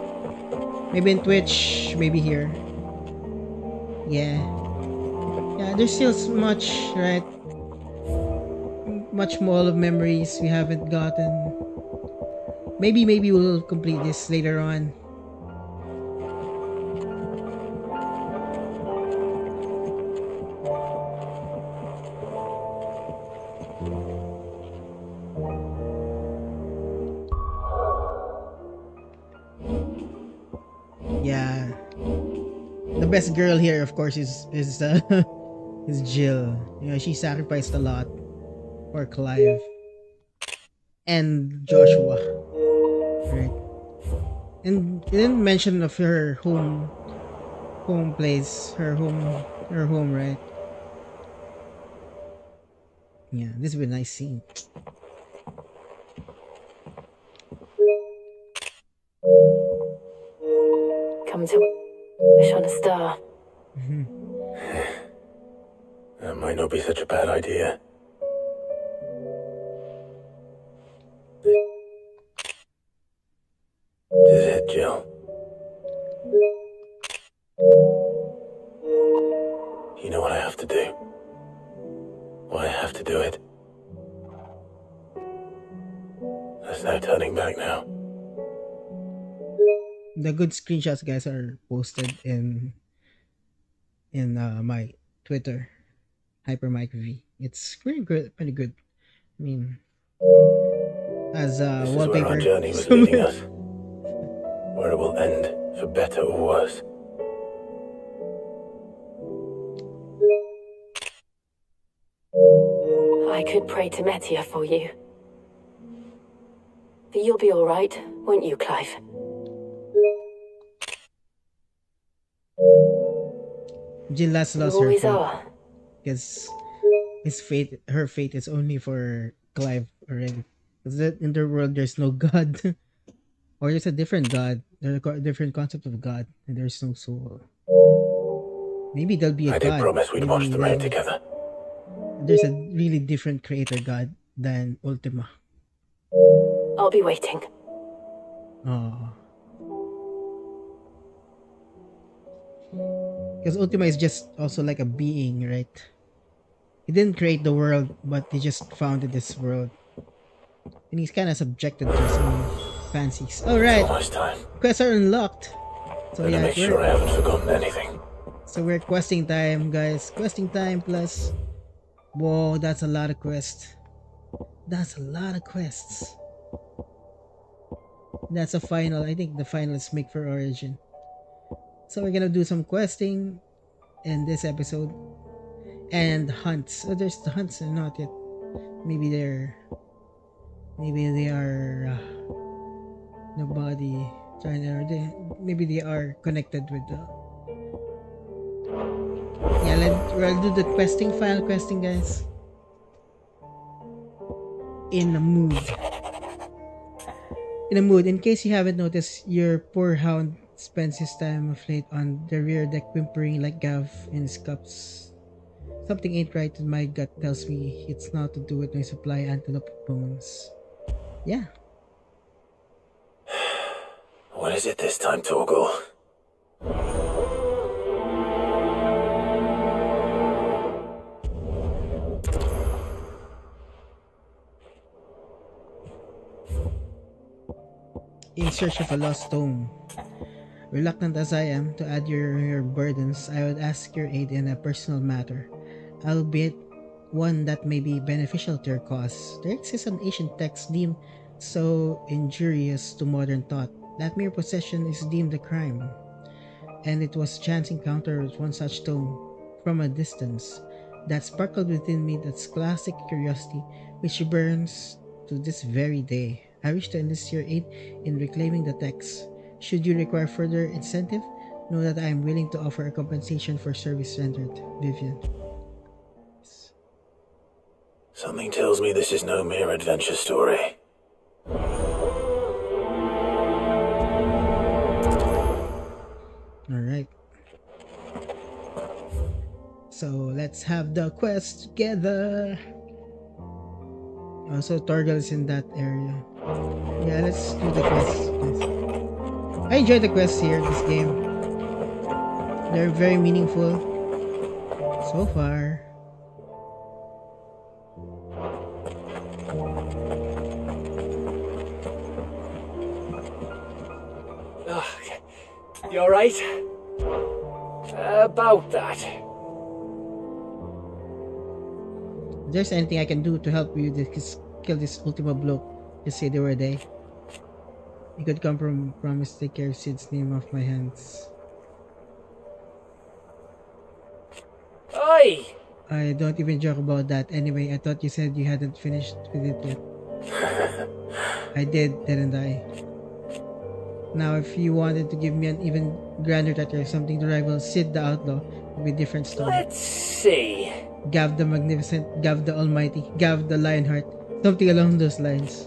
Maybe in Twitch, maybe here. Yeah, there's still much, right? Much more of memories we haven't gotten. Maybe we'll complete this later on. Yeah. The best girl here, of course, is Jill. She sacrificed a lot for Clive and Joshua, right? And they didn't mention of her home place, her home, right? Yeah, this would be a nice scene.
Come to wish on a star.
That might not be such a bad idea. This is it, Jill. You know what I have to do. Why I have to do it. There's no turning back now.
The good screenshots, guys, are posted in my Twitter, Hypermike V. It's pretty good. I mean, as
This is
wallpaper.
where our journey was leading us. Where it will end, for better or worse.
I could pray to Metia for you. But you'll be all right, won't you, Clive?
Jill lost
You
her
always
fate.
are.
Because her fate is only for Clive already. Because in their world, there's no God. Or there's a different God. There's a different concept of God. And there's no soul. Maybe there'll be a
I
God.
did promise we'd watch the rain together.
There's a really different creator God than Ultima.
I'll be waiting.
Oh. Because Ultima is just also like a being, right? He didn't create the world, but he just founded this world. And he's kind of subjected to some fancies. Alright,
Almost time.
quests are unlocked. So
Better
yeah,
make sure I haven't forgotten anything.
so we're questing time, guys. Questing time plus... Whoa, that's a lot of quests. That's a lot of quests. That's a final. I think the final is make for Origin. So we're gonna do some questing in this episode. And hunts. Oh, there's the hunts and not yet. Maybe they are nobody trying to, maybe they are connected with the... Yeah, we'll do the questing, final questing, guys. In a mood. In case you haven't noticed, your poor hound spends his time of late on the rear deck whimpering like Gav in his cups. Something ain't right and my gut tells me it's not to do with my supply antelope bones. Yeah.
What is it this time, Torgal?
In search of a lost tome. Reluctant as I am to add your burdens, I would ask your aid in a personal matter, albeit one that may be beneficial to your cause. There exists an ancient text deemed so injurious to modern thought that mere possession is deemed a crime, and it was chance encounter with one such tome from a distance that sparkled within me that classic curiosity which burns to this very day. I wish to enlist your aid in reclaiming the text. Should you require further incentive, know that I am willing to offer a compensation for service rendered. Vivian.
Something tells me this is no mere adventure story.
Alright. So let's have the quest together. Also, Torgal is in that area. Yeah, let's do the quest. I enjoy the quests here in this game. They're very meaningful so far.
You alright? About that.
If there's anything I can do to help you kill this Ultima bloke, just say the word, eh? You could come from promise to take care of Sid's name off my hands.
Oi!
I don't even joke about that. Anyway, I thought you said you hadn't finished with it yet. I did, didn't I? Now, if you wanted to give me an even grander title or something to rival Sid the Outlaw, it would be a different story.
Let's see.
Gav the Magnificent, Gav the Almighty, Gav the Lionheart, something along those lines.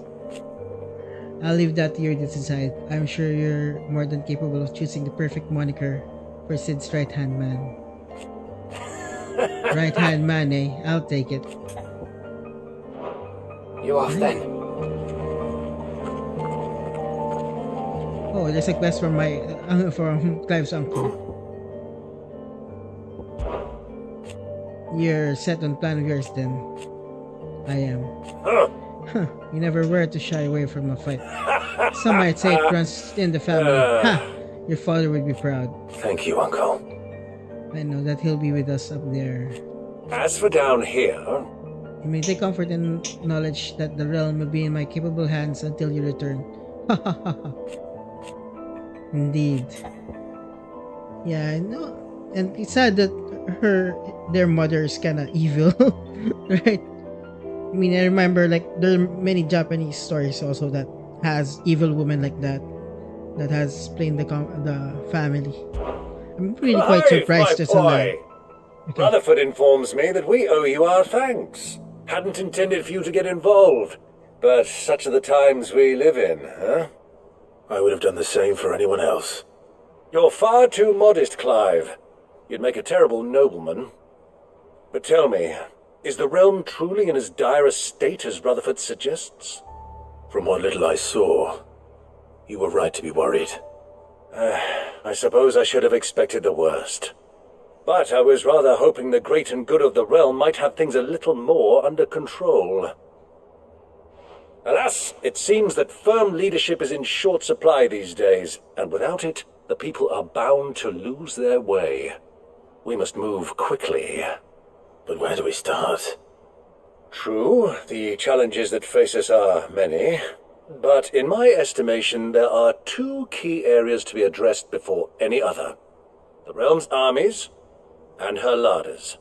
I'll leave that to your decide. I'm sure you're more than capable of choosing the perfect moniker for Sid's right-hand man. Right-hand man, eh? I'll take it.
You off then?
Oh, there's a quest from from Clive's uncle. You're set on plan of yours then. I am. Huh, you never were to shy away from a fight. Some might say it runs in the family. Ha! Your father would be proud.
Thank you, Uncle.
I know that he'll be with us up there.
As for down here...
You may take comfort in knowledge that the realm will be in my capable hands until you return. Ha ha ha ha. Indeed. Yeah, I know. And it's sad that their mother is kinda evil. Right? I mean, I remember like there are many Japanese stories also that has evil women like that has plain the family. I'm really quite surprised to
boy. Okay. Rutherford informs me that we owe you our thanks. Hadn't intended for you to get involved, but such are the times we live in, huh? I would have done the same for anyone else. You're far too modest, Clive. You'd make a terrible nobleman. But tell me, is the realm truly in as dire a state as Rutherford suggests? From what little I saw, you were right to be worried. I suppose I should have expected the worst. But I was rather hoping the great and good of the realm might have things a little more under control. Alas, it seems that firm leadership is in short supply these days, and without it, the people are bound to lose their way. We must move quickly.
But where do we start?
True, the challenges that face us are many, but in my estimation there are two key areas to be addressed before any other. The realm's armies and her larders.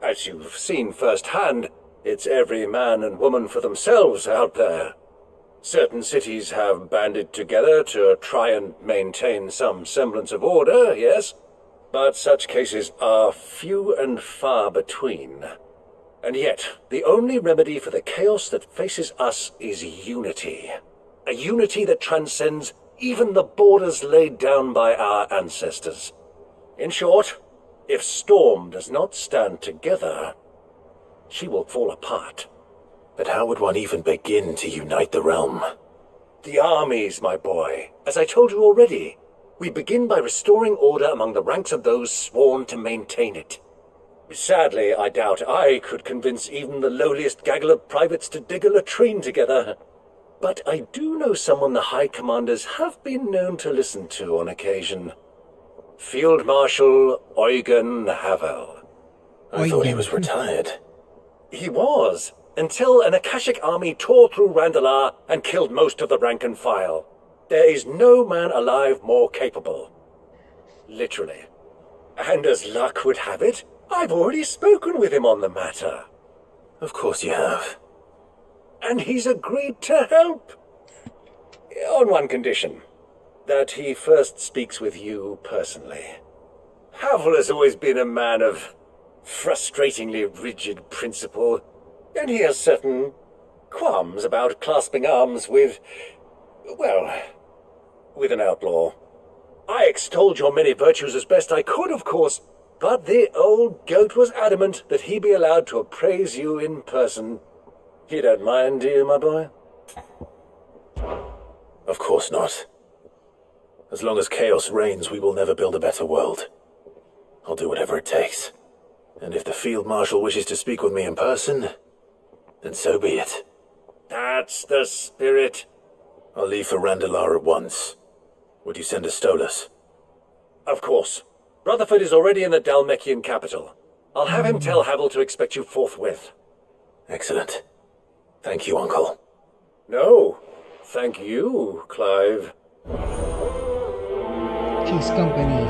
As you've seen firsthand, it's every man and woman for themselves out there. Certain cities have banded together to try and maintain some semblance of order, yes, but such cases are few and far between. And yet, the only remedy for the chaos that faces us is unity. A unity that transcends even the borders laid down by our ancestors. In short, if Storm does not stand together, she will fall apart.
But how would one even begin to unite the realm?
The armies, my boy. As I told you already, we begin by restoring order among the ranks of those sworn to maintain it. Sadly, I doubt I could convince even the lowliest gaggle of privates to dig a latrine together. But I do know someone the High Commanders have been known to listen to on occasion. Field Marshal Eugen Havel.
I thought he was retired.
He was, until an Akashic army tore through Randalar and killed most of the rank and file. There is no man alive more capable. Literally. And as luck would have it, I've already spoken with him on the matter.
Of course you have.
And he's agreed to help. On one condition. That he first speaks with you personally. Havel has always been a man of frustratingly rigid principle, and he has certain qualms about clasping arms with, well, with an outlaw. I extolled your many virtues as best I could, of course, but the old goat was adamant that he be allowed to appraise you in person. You don't mind, do you, my boy?
Of course not. As long as chaos reigns, we will never build a better world. I'll do whatever it takes. And if the Field Marshal wishes to speak with me in person, then so be it.
That's the spirit.
I'll leave for Randalar at once. Would you send a Stolas?
Of course. Rutherford is already in the Dalmekian capital. I'll have him tell Havel to expect you forthwith.
Excellent. Thank you, Uncle.
No, thank you, Clive.
Peace Company.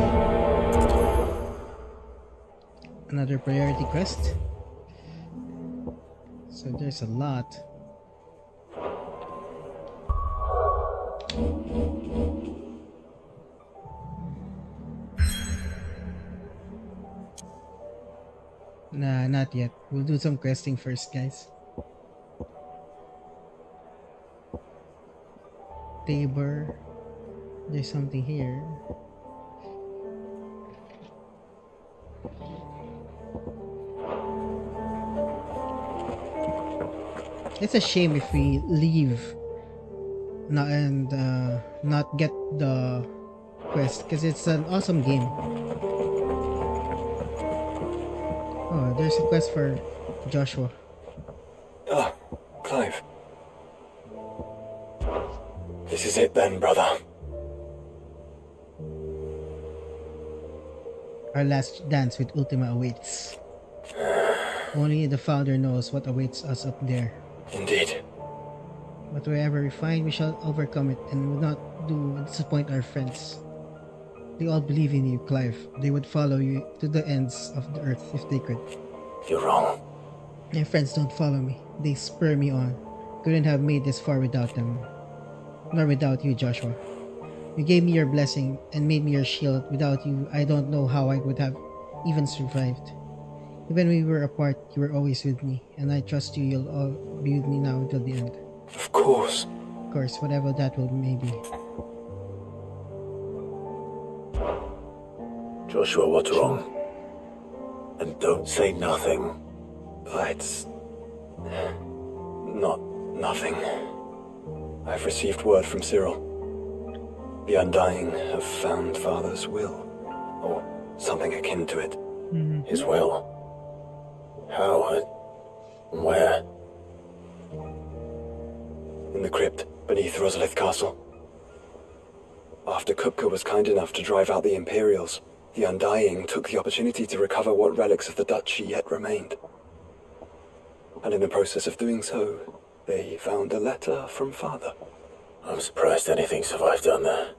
Another priority quest. So there's a lot. Nah, not yet. We'll do some questing first, guys. Tabor. There's something here. It's a shame if we leave and not get the quest, because it's an awesome game. Oh, there's a quest for Joshua.
Ah, Clive. This is it then, brother.
Our last dance with Ultima awaits. Only the Founder knows what awaits us up there.
Indeed.
But wherever we find, we shall overcome it and will not disappoint our friends. They all believe in you, Clive. They would follow you to the ends of the earth if they could.
You're wrong.
My friends don't follow me. They spur me on. Couldn't have made this far without them. Nor without you, Joshua. You gave me your blessing and made me your shield. Without you, I don't know how I would have even survived. Even when we were apart, you were always with me, and I trust you you'll all be with me now until the end.
Of course.
Of course, whatever that will may be.
Joshua, what's wrong? And don't say nothing.
It's not nothing. I've received word from Cyril. The Undying have found Father's will, or something akin to it.
His will. How and where?
In the crypt beneath Rosalith Castle. After Kupka was kind enough to drive out the Imperials, the Undying took the opportunity to recover what relics of the Duchy yet remained. And in the process of doing so, they found a letter from Father.
I'm surprised anything survived down there.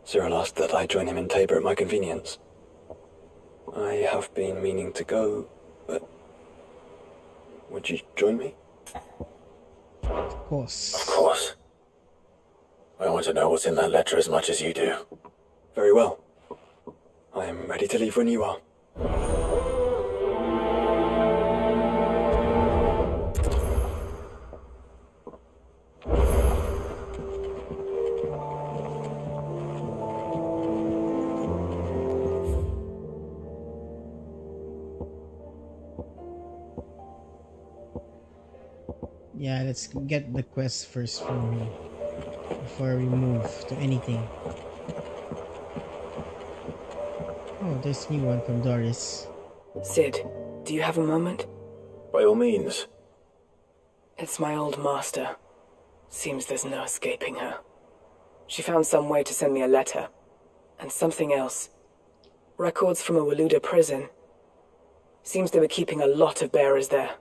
Cyril asked that I join him in Tabor at my convenience. I have been meaning to go, but... would you join me?
Of course.
Of course. I want to know what's in that letter as much as you do.
Very well. I am ready to leave when you are.
Yeah, let's get the quest first from me before we move to anything. Oh, there's a new one from Doris.
Sid, do you have a moment?
By all means.
It's my old master. Seems there's no escaping her. She found some way to send me a letter. And something else. Records from a Waluda prison. Seems they were keeping a lot of bearers there.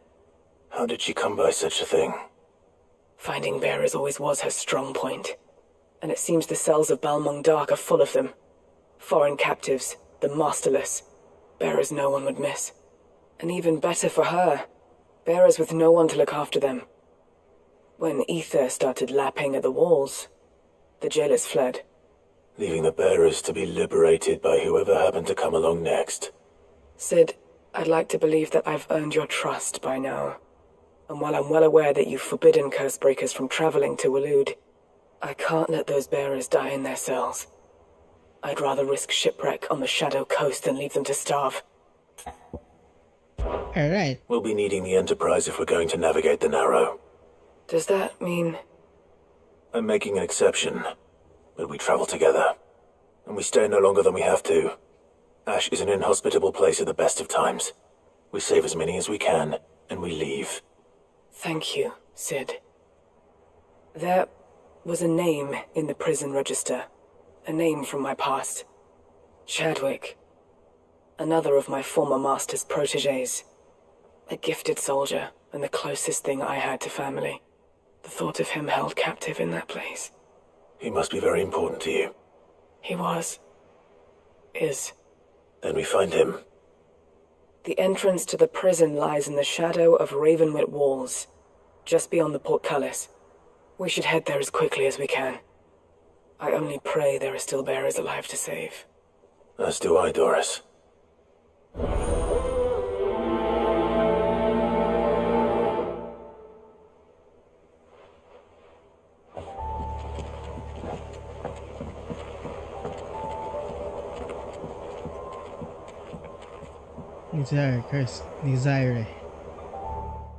How did she come by such a thing?
Finding bearers always was her strong point. And it seems the cells of Balmung Dark are full of them. Foreign captives, the masterless. Bearers no one would miss. And even better for her, bearers with no one to look after them. When ether started lapping at the walls, the jailers fled.
Leaving the bearers to be liberated by whoever happened to come along next.
Sid, I'd like to believe that I've earned your trust by now. And while I'm well aware that you've forbidden Cursebreakers from traveling to Walud, I can't let those bearers die in their cells. I'd rather risk shipwreck on the Shadow Coast than leave them to starve.
Alright.
We'll be needing the Enterprise if we're going to navigate the Narrow.
Does that mean...
I'm making an exception, but we travel together. And we stay no longer than we have to. Ash is an inhospitable place at the best of times. We save as many as we can, and we leave.
Thank you, Sid. There was a name in the prison register. A name from my past. Chadwick. Another of my former master's protégés. A gifted soldier, and the closest thing I had to family. The thought of him held captive in that place.
He must be very important to you.
He was. Is.
Then we find him.
The entrance to the prison lies in the shadow of Ravenwit Walls, just beyond the portcullis. We should head there as quickly as we can. I only pray there are still bearers alive to save.
As do I, Doris.
Desire.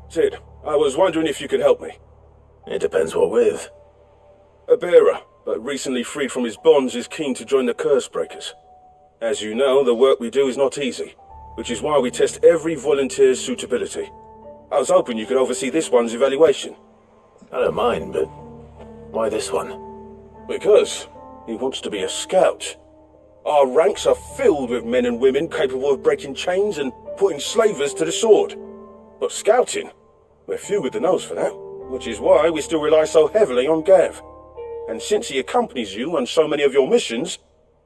Sid, I was wondering if you could help me.
It depends what with.
A bearer, but recently freed from his bonds, is keen to join the Cursebreakers. As you know, the work we do is not easy, which is why we test every volunteer's suitability. I was hoping you could oversee this one's evaluation.
I don't mind, but why this one?
Because he wants to be a scout. Our ranks are filled with men and women capable of breaking chains and putting slavers to the sword. But scouting, we're few with the nose for that, which is why we still rely so heavily on Gav. And since he accompanies you on so many of your missions,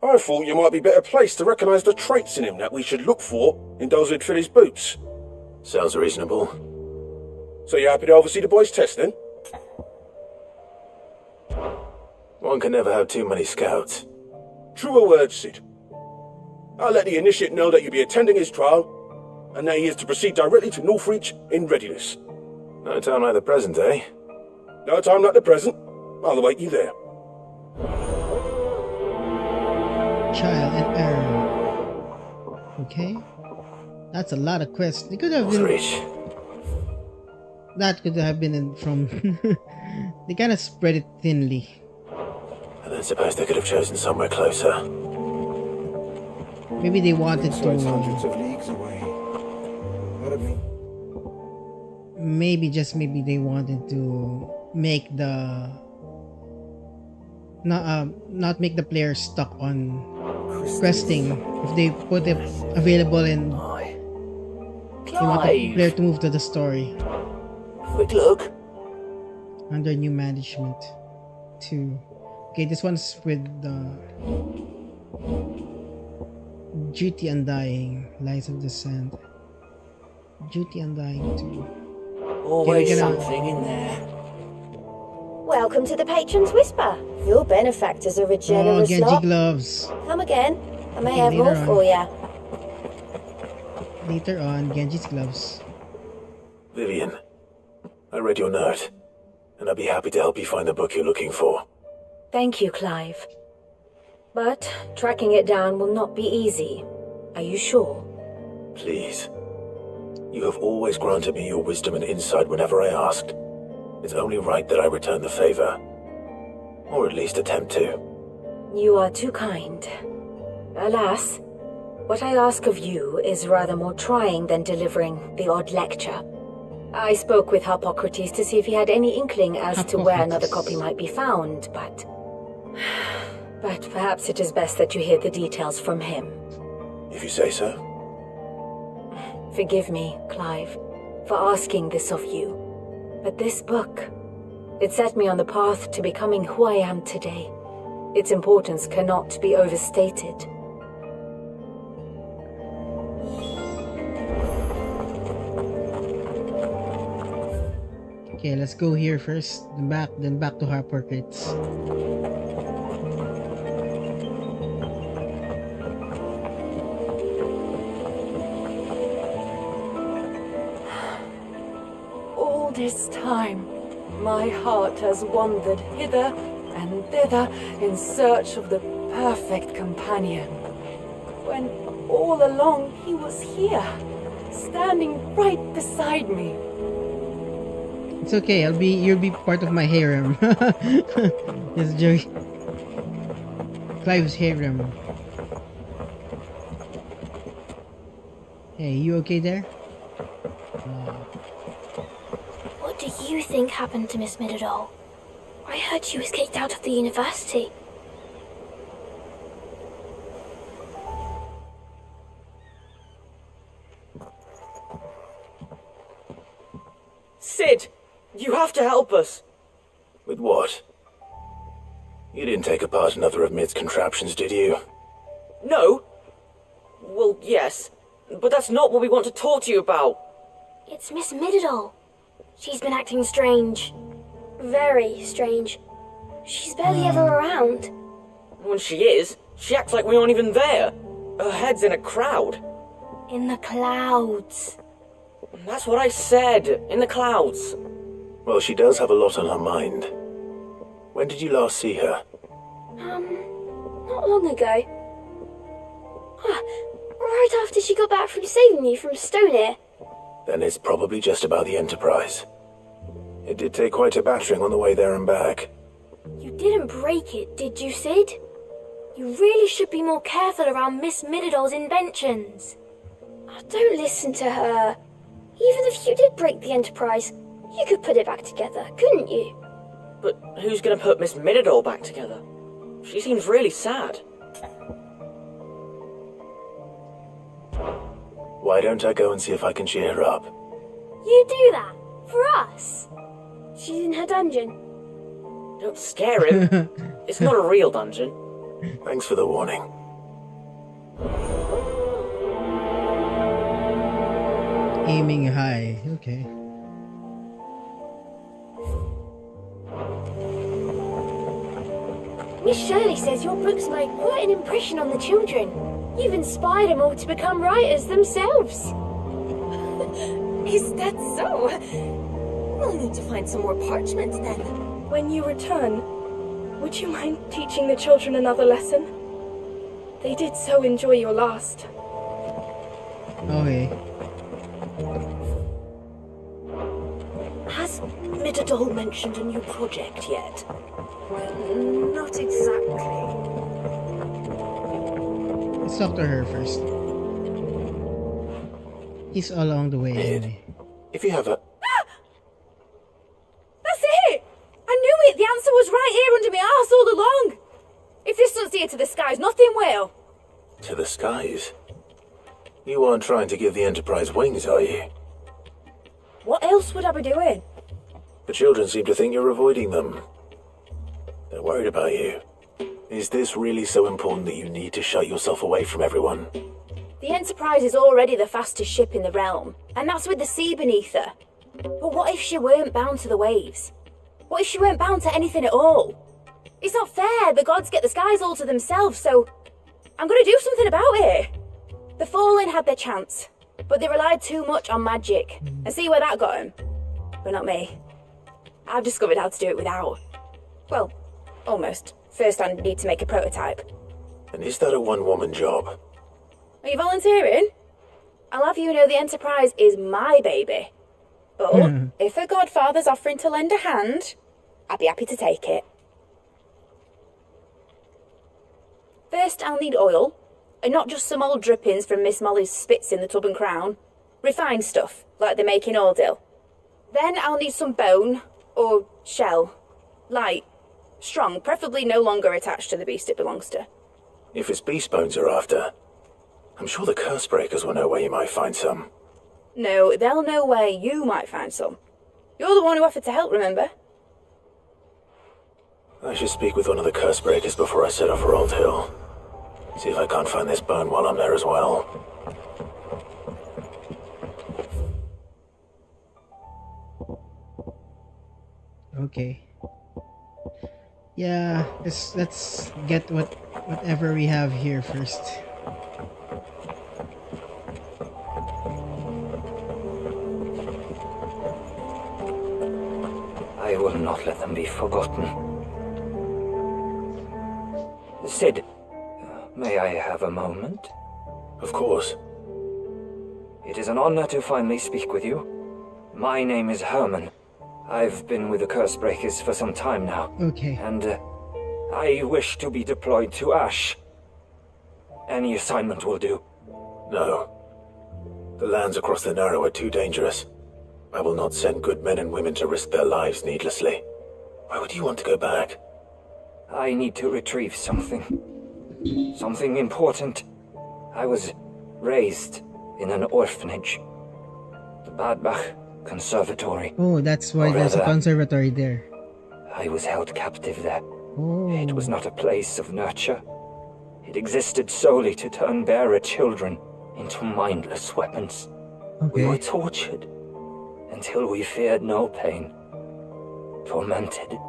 I thought you might be better placed to recognize the traits in him that we should look for in those who'd fill his boots.
Sounds reasonable.
So you happy to oversee the boys' test, then?
One can never have too many scouts.
Truer words, Sid. I'll let the initiate know that you'll be attending his trial, and that he is to proceed directly to Northreach in readiness.
No time like the present, eh?
No time like the present. I'll await you there.
Trial and error. Okay. That's a lot of quests. It could have been...
Northreach.
That could have been from... They kind of spread it thinly.
I don't suppose they could have chosen somewhere closer.
Maybe they wanted
So it's hundreds
to.
of leagues away. That'd mean
Maybe just maybe they wanted to make the not make the player stuck on questing. If they put it available and they want the player to move to the story
Quick look.
under new management too. Okay, this one's with the Duty Undying, Lies of the Sand. Duty Undying too.
Always
Yeah, we're gonna-
something in there.
Welcome to the Patron's Whisper. Your benefactors are a
Oh,
generous
Genji
lot.
gloves.
Come again. I may
Okay,
have more
later on.
for you.
Later on, Genji's gloves.
Vivian, I read your note, and I'd be happy to help you find the book you're looking for.
Thank you, Clive. But tracking it down will not be easy. Are you sure?
Please. You have always granted me your wisdom and insight whenever I asked. It's only right that I return the favor. Or at least attempt to.
You are too kind. Alas, what I ask of you is rather more trying than delivering the odd lecture. I spoke with Harpocrates to see if he had any inkling as to where another copy might be found, but perhaps it is best that you hear the details from him.
If you say so.
Forgive me, Clive, for asking this of you. But this book, it set me on the path to becoming who I am today. Its importance cannot be overstated.
Okay, let's go here first, then back to Harpocrates.
All this time, my heart has wandered hither and thither in search of the perfect companion. When all along he was here, standing right beside me.
It's okay, you'll be part of my harem. Just joking. Clive's harem. Hey, you okay there?
What do you think happened to Miss Middledore? I heard she was kicked out of the university.
Sid, you have to help us.
With what? You didn't take apart another of Mid's contraptions, did you?
No? Well, yes. But that's not what we want to talk to you about.
It's Miss Middledore. She's been acting strange. Very strange. She's barely ever around.
When she is, she acts like we aren't even there. Her head's in a crowd.
In the clouds.
That's what I said. In the clouds.
Well, she does have a lot on her mind. When did you last see her?
Not long ago. Right after she got back from saving you from Stonehir.
Then it's probably just about the Enterprise. It did take quite a battering on the way there and back.
You didn't break it, did you, Sid? You really should be more careful around Miss Middledore's inventions. Don't listen to her. Even if you did break the Enterprise, you could put it back together, couldn't you?
But who's gonna put Miss Middledore back together? She seems really sad.
Why don't I go and see if I can cheer her up?
You do that? For us? She's in her dungeon.
Don't scare him. It's not a real dungeon.
Thanks for the warning.
Aiming high. Okay.
Miss Shirley says your books made quite an impression on the children. You've inspired them all to become writers themselves.
Is that so? We'll need to find some more parchment then.
When you return, would you mind teaching the children another lesson? They did so enjoy your last.
Okay.
Has Middledore mentioned a new project yet? Not exactly.
let's talk to her first. He's all along the way anyway.
If you have a...
That's it! I knew it! The answer was right here under my arse all along! If this doesn't steer to the skies, nothing will!
To the skies? You aren't trying to give the Enterprise wings, are you?
What else would I be doing?
The children seem to think you're avoiding them. They're worried about you. Is this really so important that you need to shut yourself away from everyone?
The Enterprise is already the fastest ship in the realm, and that's with the sea beneath her. But what if she weren't bound to the waves? What if she weren't bound to anything at all? It's not fair, the gods get the skies all to themselves, so I'm gonna do something about it. The Fallen had their chance, but they relied too much on magic, and see where that got them. But not me. I've discovered how to do it without. Well, almost. First I need to make a prototype.
And is that a one-woman job?
Are you volunteering? I'll have you know the Enterprise is my baby. But if her godfather's offering to lend a hand, I'd be happy to take it. First I'll need oil, and not just some old drippings from Miss Molly's spits in the Tub and Crown. Refined stuff, like they make in Ordil. Then I'll need some bone, or shell. Light, strong, preferably no longer attached to the beast it belongs to.
If it's beast bones you're after, I'm sure the curse breakers will know where you might find some.
No, they'll know where you might find some. You're the one who offered to help, remember?
I should speak with one of the curse breakers before I set off for Old Hill. See if I can't find this bone while I'm there as well.
Okay. Yeah, let's get whatever we have here first.
I will not let them be forgotten. Sid, may I have a moment?
Of course.
It is an honor to finally speak with you. My name is Herman. I've been with the Curse Breakers for some time now.
Okay.
And I wish to be deployed to Ash. Any assignment will do.
No. The lands across the Narrow are too dangerous. I will not send good men and women to risk their lives needlessly. Why would you want to go back?
I need to retrieve something. Something important. I was raised in an orphanage. The Badbach Conservatory.
Oh, that's why there's a conservatory there.
I was held captive there.
Oh.
It was not a place of nurture. It existed solely to turn bearer children into mindless weapons.
Okay.
We were tortured until we feared no pain. Tormented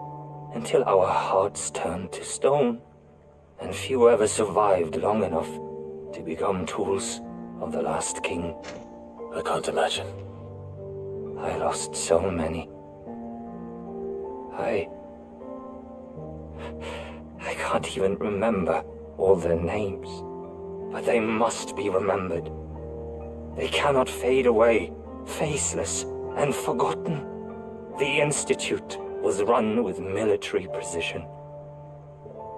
until our hearts turned to stone. And few ever survived long enough to become tools of the last king.
I can't imagine.
I lost so many. I can't even remember all their names, but they must be remembered. They cannot fade away, faceless and forgotten. The Institute was run with military precision.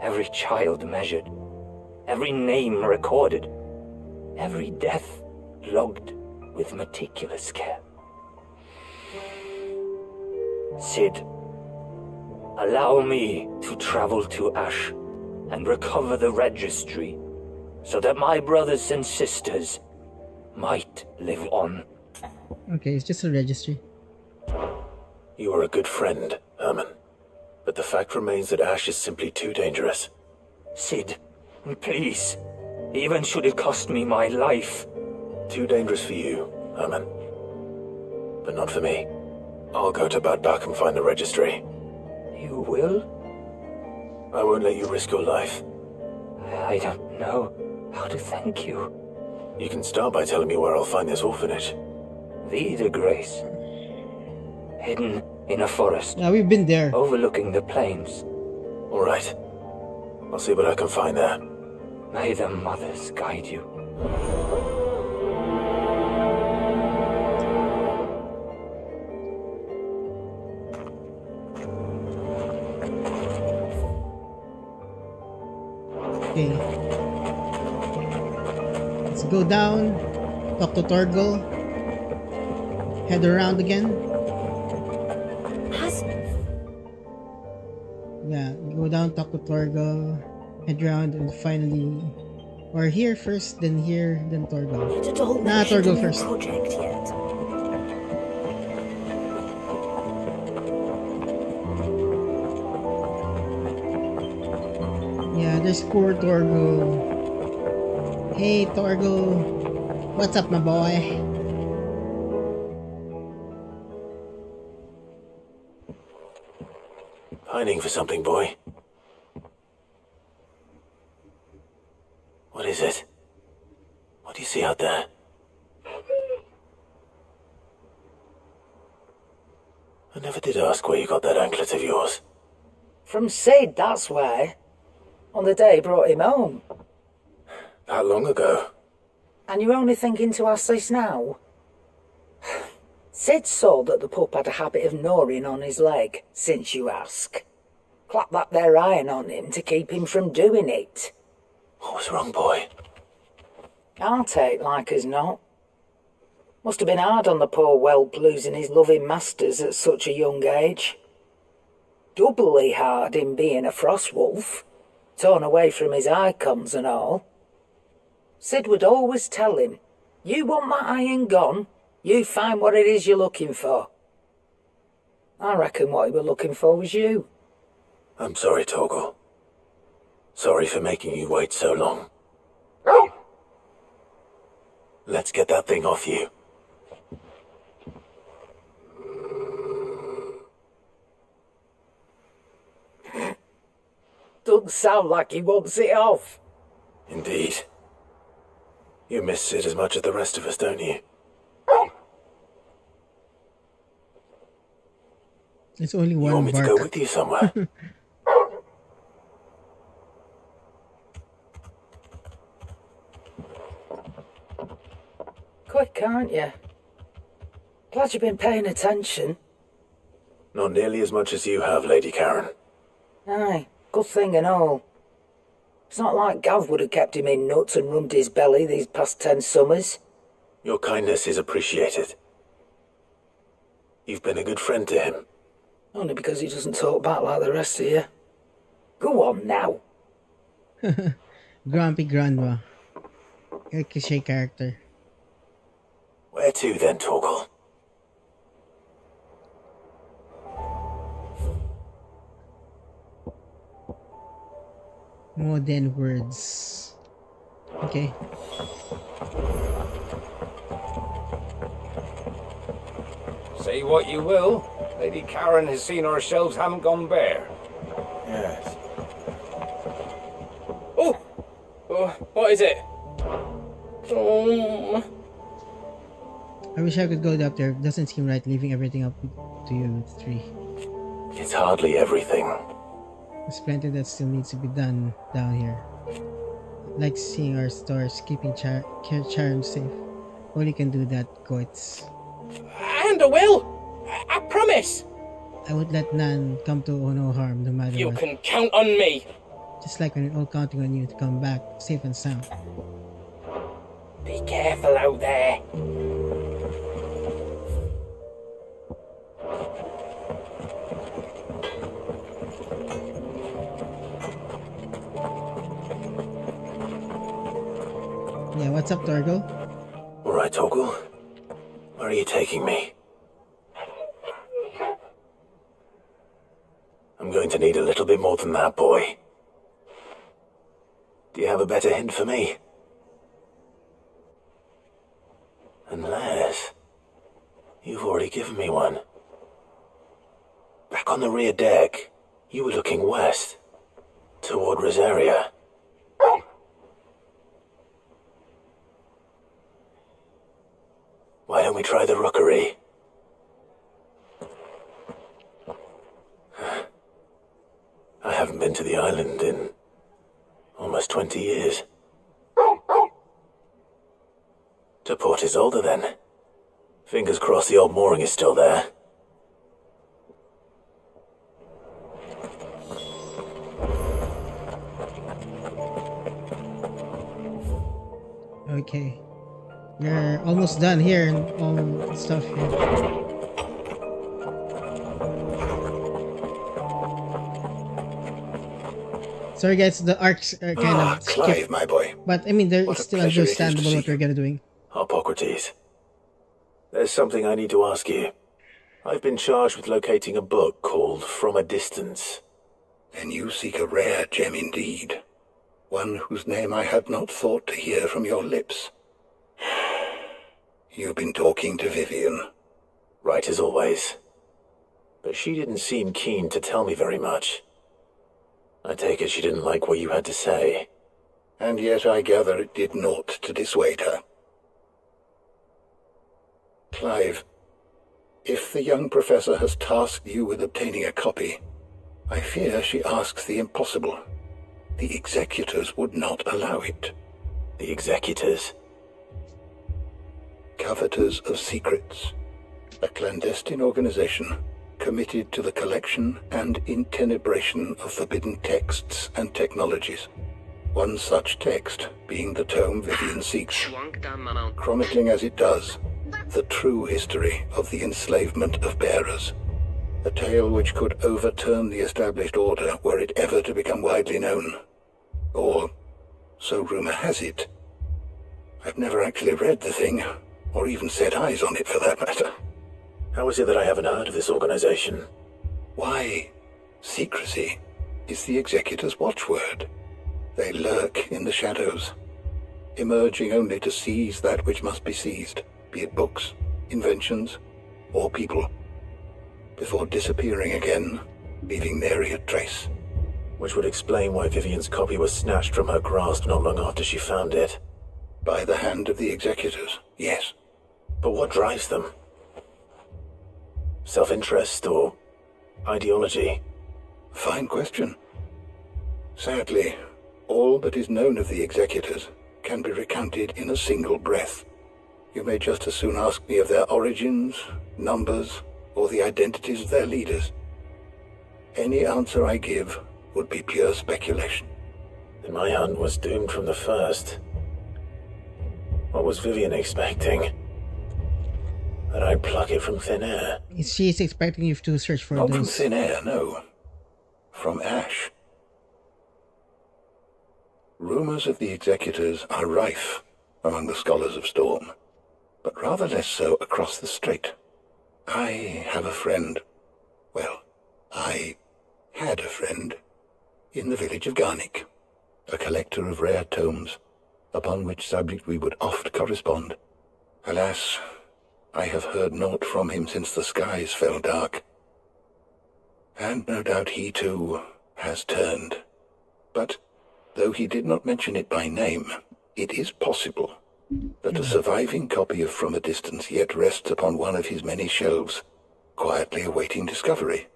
Every child measured, every name recorded, every death logged with meticulous care. Sid, allow me to travel to Ash and recover the registry so that my brothers and sisters might live on.
Okay, it's just a registry.
You are a good friend, Herman. But the fact remains that Ash is simply too dangerous.
Sid, please. Even should it cost me my life.
Too dangerous for you, Herman. But not for me. I'll go to Bad Bach and find the registry.
You will?
I won't let you risk your life.
I don't know how to thank you.
You can start by telling me where I'll find this orphanage.
Vida Grace. Hidden in a forest.
Yeah, we've been there.
Overlooking the plains.
All right. I'll see what I can find there.
May the mothers guide you.
Okay. Let's go down, talk to Torgal, head around again. Yeah, go down, talk to Torgal, head around, and finally, or here first, then here, then Torgal. Nah, Torgal first.
Project yet.
Yeah, there's poor Torgal. Hey Torgal, what's up, my boy?
Pining for something, boy. What is it? What do you see out there? I never did ask where you got that anklet of yours.
From Sid, that's why. On the day he brought him home.
That long ago?
And you're only thinking to ask this now? Sid saw that the pup had a habit of gnawing on his leg, since you ask. Clap that there iron on him to keep him from doing it.
What was wrong, boy?
I'll take like as not. Must have been hard on the poor whelp losing his loving masters at such a young age. Doubly hard in being a frost wolf, torn away from his icons and all. Sid would always tell him, you want that iron gone, you find what it is you're looking for. I reckon what he were looking for was you.
I'm sorry, Torgal. Sorry for making you wait so long. Let's get that thing off you.
Doesn't sound like he wants it off.
Indeed. You miss Sid as much as the rest of us, don't you?
It's only one.
You want me
bark.
to go with you somewhere?
Quick, aren't you? Glad you've been paying attention.
Not nearly as much as you have, Lady Karen.
Aye, good thing and all. It's not like Gav would have kept him in nuts and rubbed his belly these past 10 summers.
Your kindness is appreciated. You've been a good friend to him.
Only because he doesn't talk back like the rest of you. Go on now.
Grumpy Grandma. A cliche character.
Where to then, Torgal?
More than words. Okay.
Say what you will, Lady Karen has seen our shelves haven't gone bare.
Yes.
Oh, what is it?
I wish I could go up there. It doesn't seem right leaving everything up to you with 3.
It's hardly everything.
There's plenty that still needs to be done down here. Like seeing our stores, keeping Charon safe. Only can do that, Goits.
And I will! I promise!
I would let none come to no harm, no matter
You
what.
can count on me!
Just like when we're all counting on you to come back safe and sound.
Be careful out there.
Yeah, what's up, Torgal?
Alright, Torgal. Where are you taking me? I'm going to need a little bit more than that, boy. Do you have a better hint for me? Unless you've already given me one. Back on the rear deck, you were looking west, toward Rosaria. Why don't we try the rookery? I haven't been to the island in almost 20 years. To Port Isolde, then. Fingers crossed the old mooring is still there.
Okay. We're almost done here and all stuff here. Sorry guys, the arcs are kind of
Clive,
skipped.
my boy.
But I mean,
What
it's
a
still
pleasure it is to
understandable
see
what we're gonna doing.
Hippocrates. There's something I need to ask you. I've been charged with locating a book called From a Distance.
Then you seek a rare gem indeed. One whose name I had not thought to hear from your lips. You've been talking to Vivian.
Right as always. But she didn't seem keen to tell me very much. I take it she didn't like what you had to say.
And yet I gather it did naught to dissuade her. Clive, if the young professor has tasked you with obtaining a copy, I fear she asks the impossible. The executors would not allow it.
The executors?
Coveters of Secrets, a clandestine organization committed to the collection and intenebration of forbidden texts and technologies. One such text being the tome Vivian seeks, chronicling as it does the true history of the enslavement of bearers. A tale which could overturn the established order were it ever to become widely known. Or, so rumor has it. I've never actually read the thing, or even set eyes on it for that matter.
How is it that I haven't heard of this organization?
Why, secrecy is the executor's watchword. They lurk in the shadows, emerging only to seize that which must be seized, be it books, inventions, or people, before disappearing again, leaving nary a trace.
Which would explain why Vivian's copy was snatched from her grasp not long after she found it.
By the hand of the executors, yes.
But what drives them? Self-interest or ideology?
Fine question. Sadly, all that is known of the executors can be recounted in a single breath. You may just as soon ask me of their origins, numbers, or the identities of their leaders. Any answer I give would be pure speculation.
Then my hunt was doomed from the first. What was Vivian expecting? That I'd pluck it from thin air?
She's expecting you to search for
Not
those.
from thin air, no. From ash. Rumors of the executors are rife among the scholars of Storm, but rather less so across the strait. I have a friend. Well, I had a friend in the village of Garnick, a collector of rare tomes, upon which subject we would oft correspond. Alas, I have heard naught from him since the skies fell dark. And no doubt he too has turned. But though he did not mention it by name, it is possible that a surviving copy of From a Distance yet rests upon one of his many shelves, quietly awaiting discovery.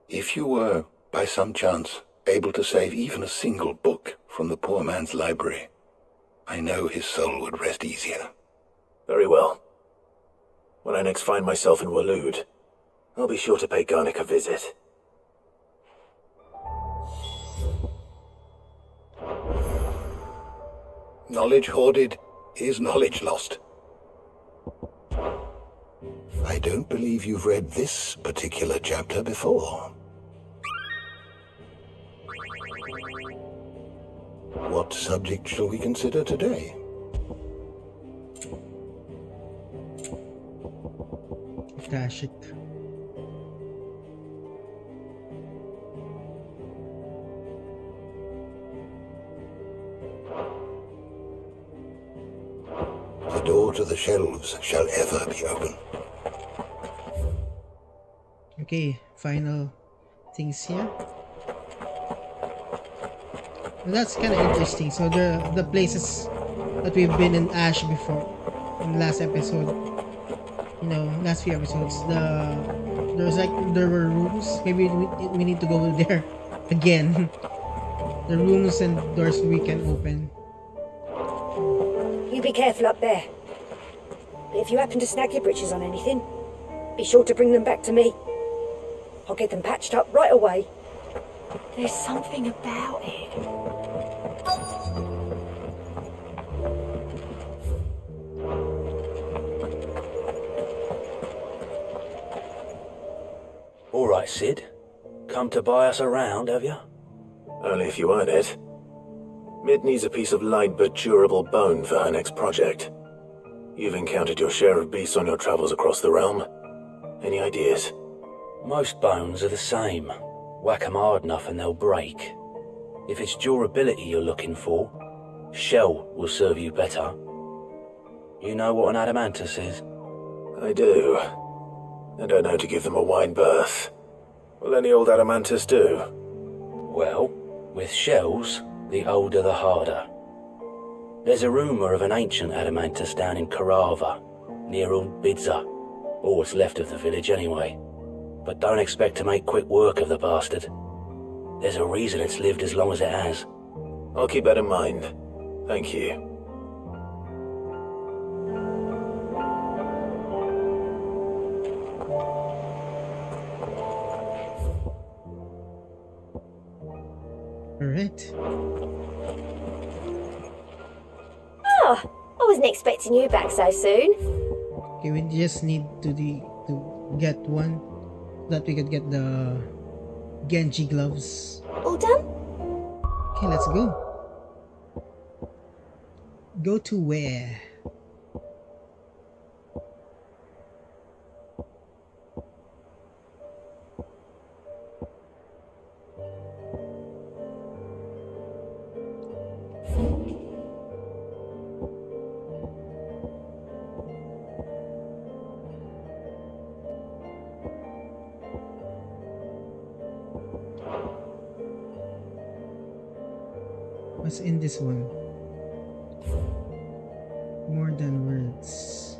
If you were, by some chance, able to save even a single book from the poor man's library, I know his soul would rest easier.
Very well. When I next find myself in Waloed, I'll be sure to pay Garnick a visit.
Knowledge hoarded is knowledge lost. I don't believe you've read this particular chapter before. What subject shall we consider today?
Flashit.
The door to the shelves shall ever be open.
Okay, final things here. And that's kind of interesting. So the places that we've been in Ash before, in the last episode, you know, last few episodes, there were rooms. Maybe we need to go there again. The rooms and doors we can open.
You be careful up there. But if you happen to snag your britches on anything, be sure to bring them back to me. I'll get them patched up right away.
There's something about it.
right, Sid. Come to buy us around, have you?
Only if you earn it. Mid needs a piece of light but durable bone for her next project. You've encountered your share of beasts on your travels across the realm. Any ideas?
Most bones are the same. Whack 'em hard enough and they'll break. If it's durability you're looking for, shell will serve you better. You know what an adamantus is?
I do. I don't know to give them a wide berth. Will any old adamantus do?
Well, with shells, the older the harder. There's a rumour of an ancient adamantus down in Carava, near Old Bidza, or what's left of the village anyway. But don't expect to make quick work of the bastard. There's a reason it's lived as long as it has.
I'll keep that in mind. Thank you.
Alright.
Oh, I wasn't expecting you back so soon.
Okay, we just need to get one that we could get the Genji gloves.
All done?
Okay, let's go. Go to where? What's in this one? More than words.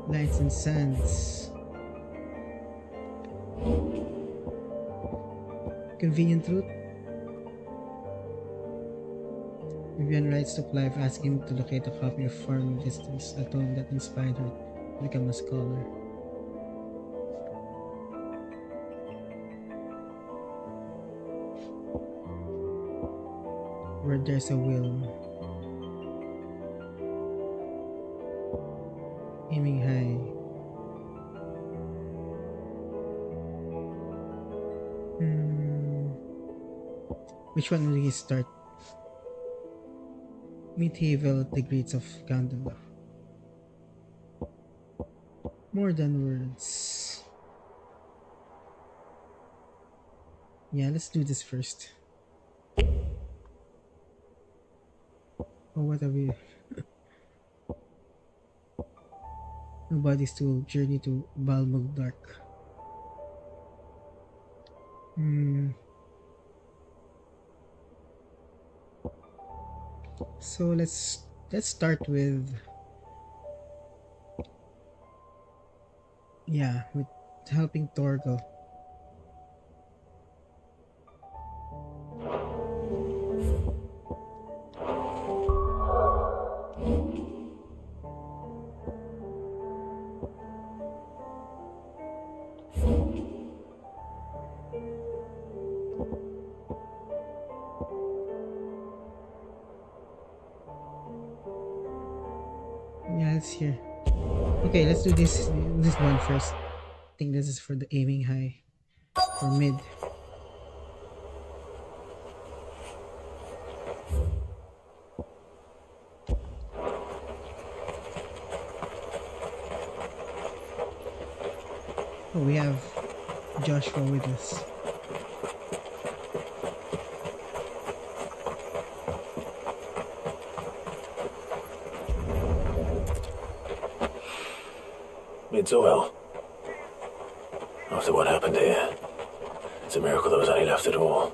Lights and sands. Convenient route. Vivian writes to Clive asking him to locate a copy of Farming Distance, a tome that inspired her to become a scholar. Where there's a will, aiming high. Which one will he start? Meet Havel at the Gates of Gondola. More than words. Yeah, let's do this first. Oh, what are we? Nobody's to journey to Balmog Dark. So let's start with with helping Torgal. Yeah, it's here. Okay, let's do this one first. I think this is for the aiming high or mid. Oh, we have Joshua with us.
Mid's oil. After what happened here, it's a miracle there was any left at all.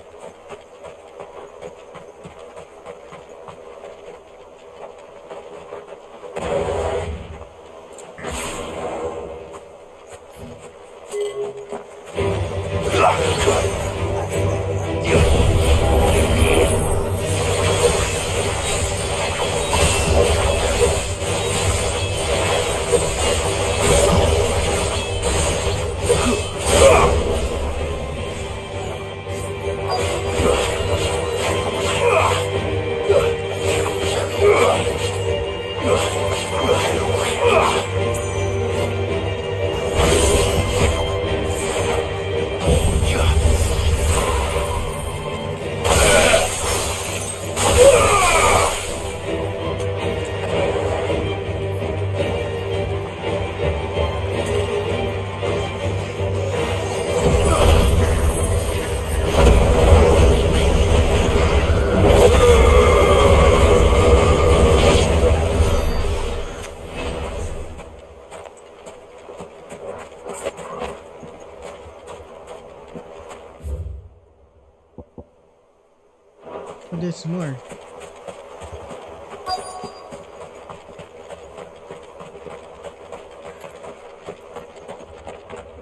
there's more.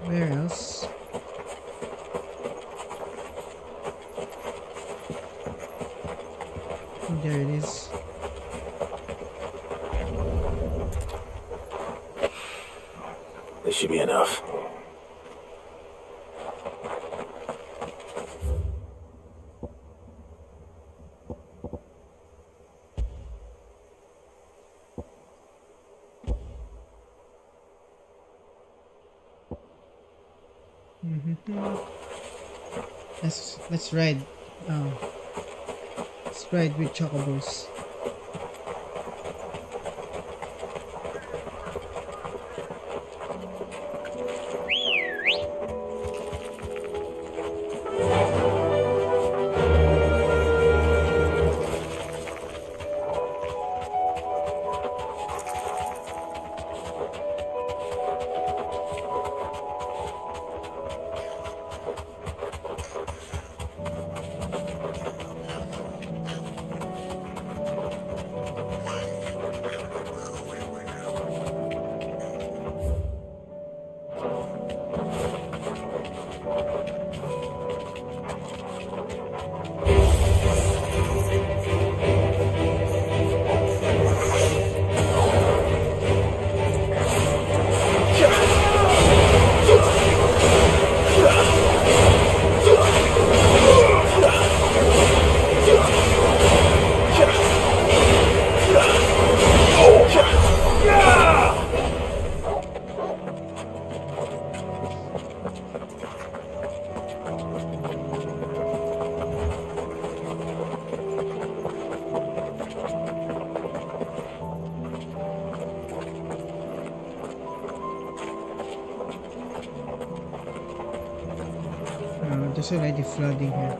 Where else? Oh, there it is.
This should be enough.
Let's ride. Let's ride with chocobos. There's already flooding here.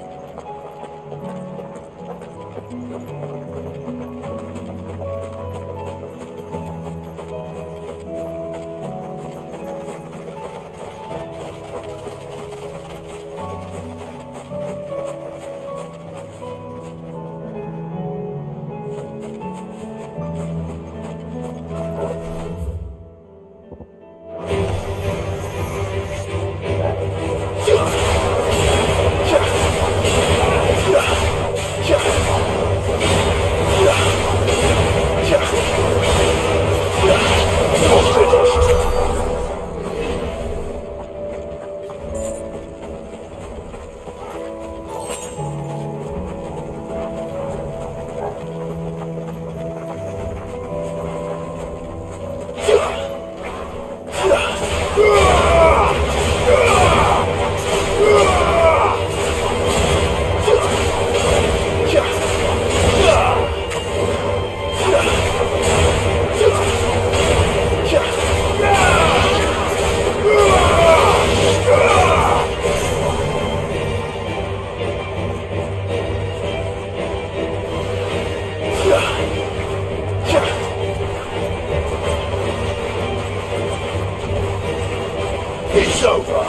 It's over.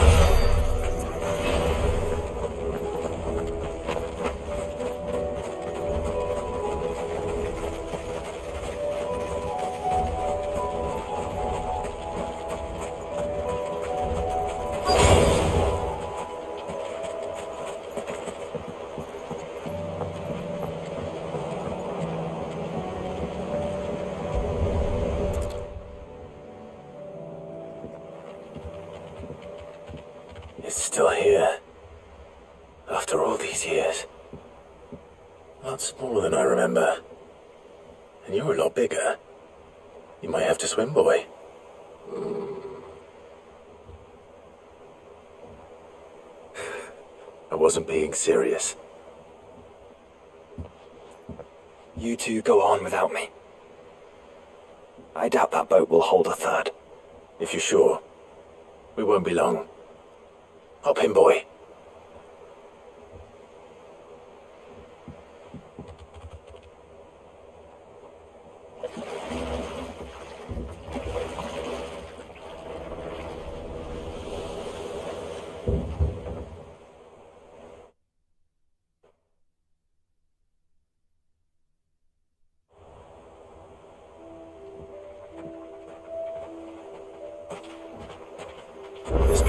It's still here. After all these years. Lot smaller than I remember. And you're a lot bigger. You might have to swim, boy. I wasn't being serious.
You two go on without me. I doubt that boat will hold a third.
If you're sure, we won't be long. Hop in, boy.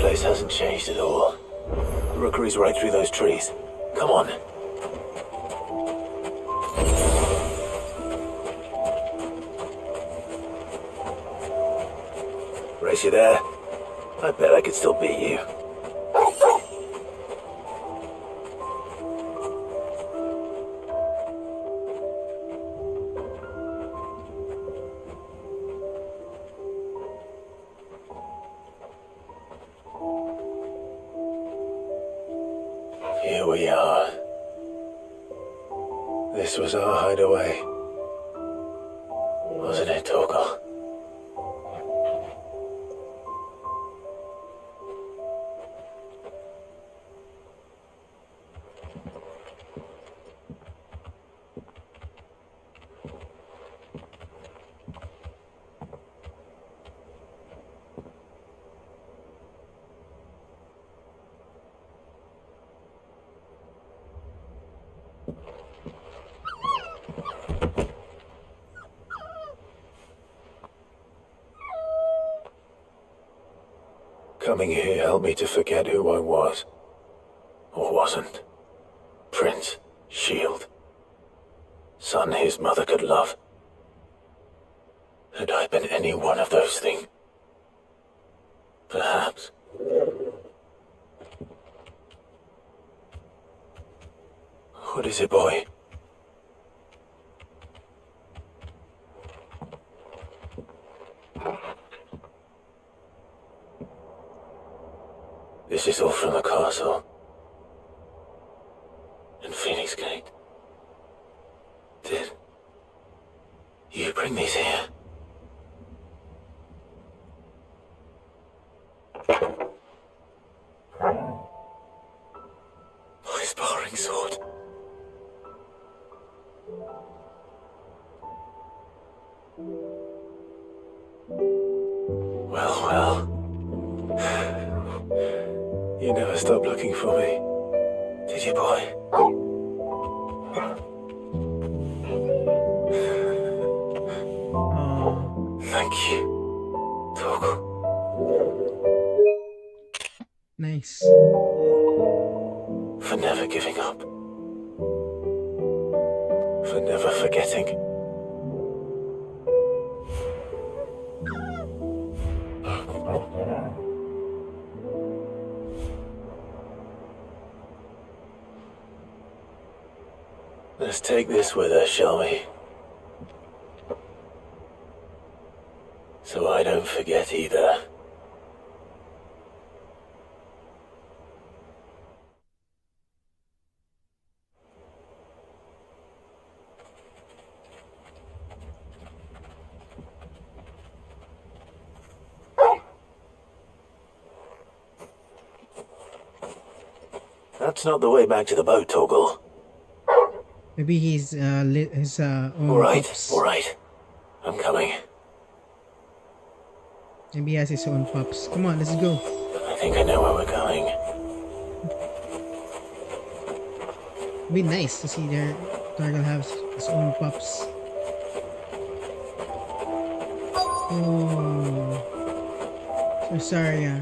place hasn't changed at all. The rookery's right through those trees. Come on. Race, you there? I bet I could still beat you. Here we are. This was our hideaway. Wasn't it, Torgal? Coming here helped me to forget who I was. Or wasn't. Prince, shield. Son his mother could love. Had I been any one of those things? Perhaps. What is it, boy? This is all from the castle. And Phoenix Gate. Did you bring these here? My sparring sword. Well. You never stopped looking for me, did you, boy? Thank you, Torgal.
Nice.
For never giving up. For never forgetting. Let's take this with us, shall we? So I don't forget either. That's not the way back to the boat, Torgal.
Maybe he's his own
All right,
pups.
all right. I'm coming.
Maybe he has his own pups. Come on, let's go.
I think I know where we're going.
It'd be nice to see their Torgal have his own pups. Oh, so sorry.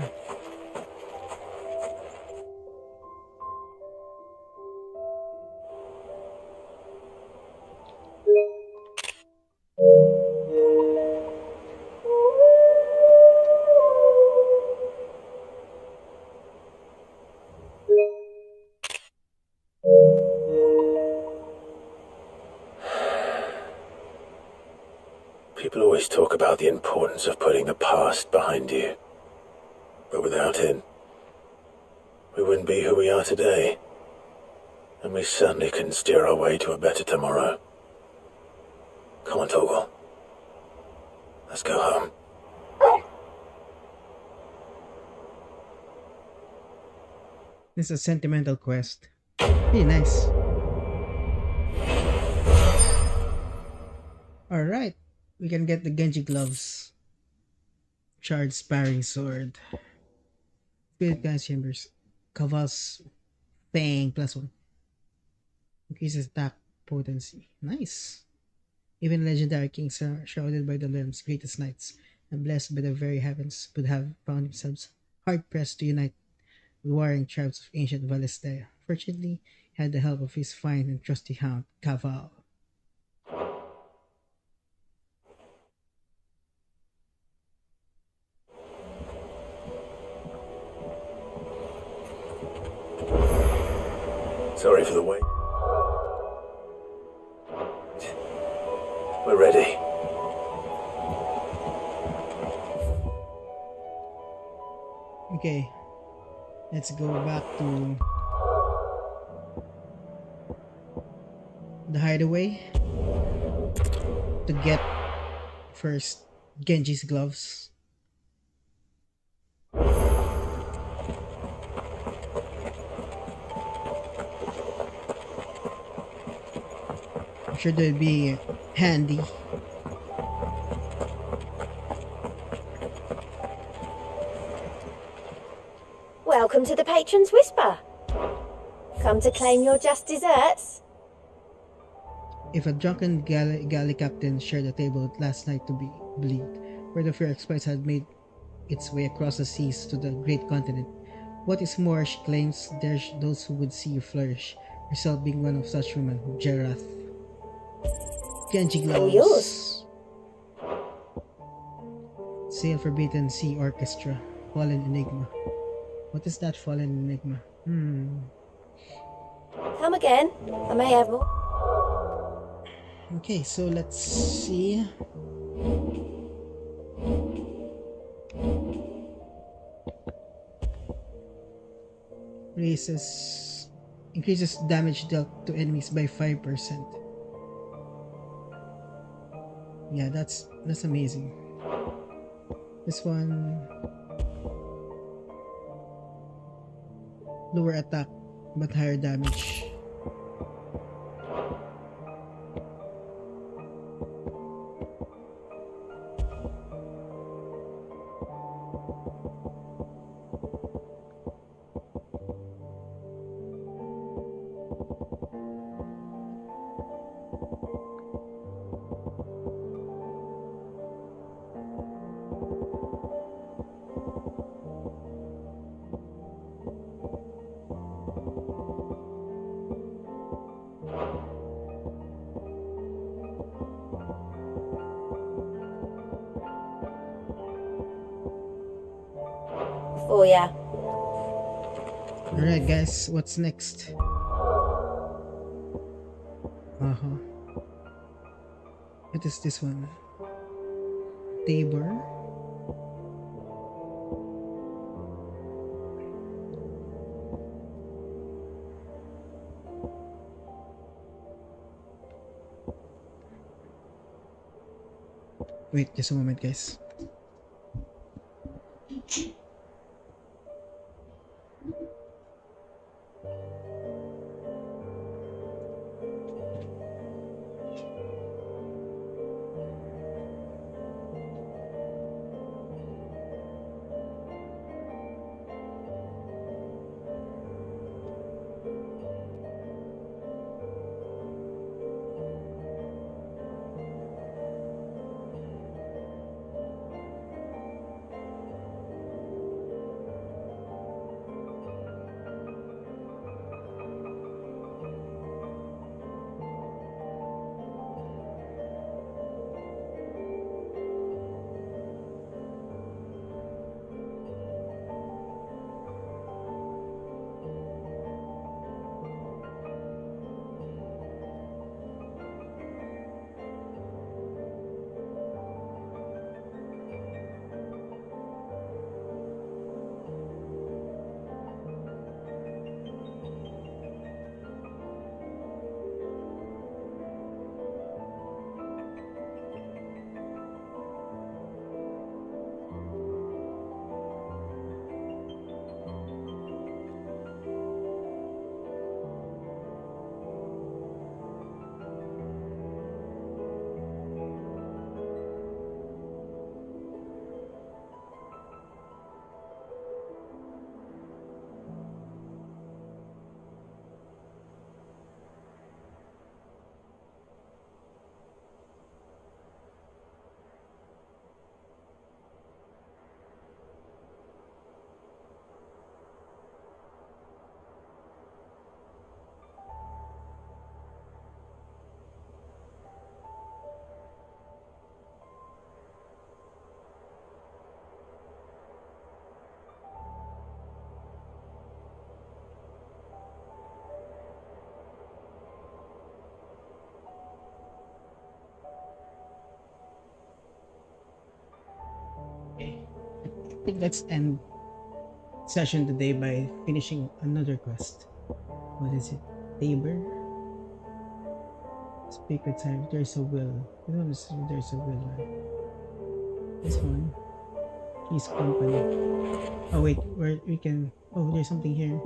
People always talk about the importance of putting the past behind you. But without it, we wouldn't be who we are today. And we certainly couldn't steer our way to a better tomorrow. Come on, Torgal. Let's go home.
This is a sentimental quest. Be nice. Alright. We can get the Genji gloves. Charged sparring sword. Spirit gas chambers. Kavas Fang +1. Increases attack potency. Nice. Even legendary kings are shrouded by the limbs, greatest knights, and blessed by the very heavens would have found themselves hard-pressed to unite the warring tribes of ancient Valestea. Fortunately, he had the help of his fine and trusty hound, Caval.
Sorry for the wait. We're ready.
Okay, let's go back to the hideaway to get first Genji's gloves. I'm sure they'll be handy.
Welcome to the Patron's Whisper. Come to claim your just desserts?
If a drunken galley captain shared a table last night to be believed, word of your exploits had made its way across the seas to the great continent. What is more, she claims there's those who would see you flourish, herself being one of such women, Jerath. Genji gloves.
Yours.
Sail Forbidden Sea Orchestra. Fallen Enigma. What is that Fallen Enigma?
Come again. I may have more.
Okay, so let's see. Increases damage dealt to enemies by 5%. Yeah, that's amazing. This one, lower attack but higher damage.
Oh yeah.
Alright guys, what's next? What is this one? Tabor. Wait, just a moment guys. think let's end session today by finishing another quest. What is it? Tabor? Speak with time. There's a will. I don't understand. There's a will. This one. She's company. Oh wait, where we can. Oh, there's something here.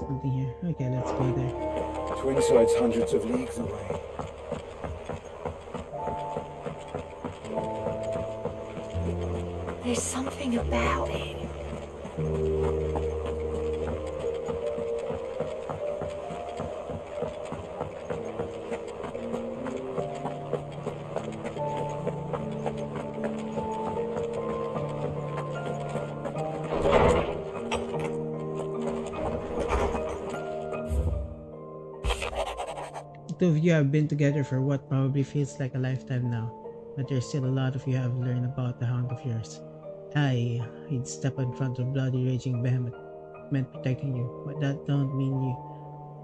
Something here. Okay, let's go there.
Twin sides hundreds of leagues away.
There's something about it.
The two of you have been together for what probably feels like a lifetime now, but there's still a lot of you have learned about the hound of yours. He'd step in front of bloody raging behemoth, meant protecting you, but that don't mean you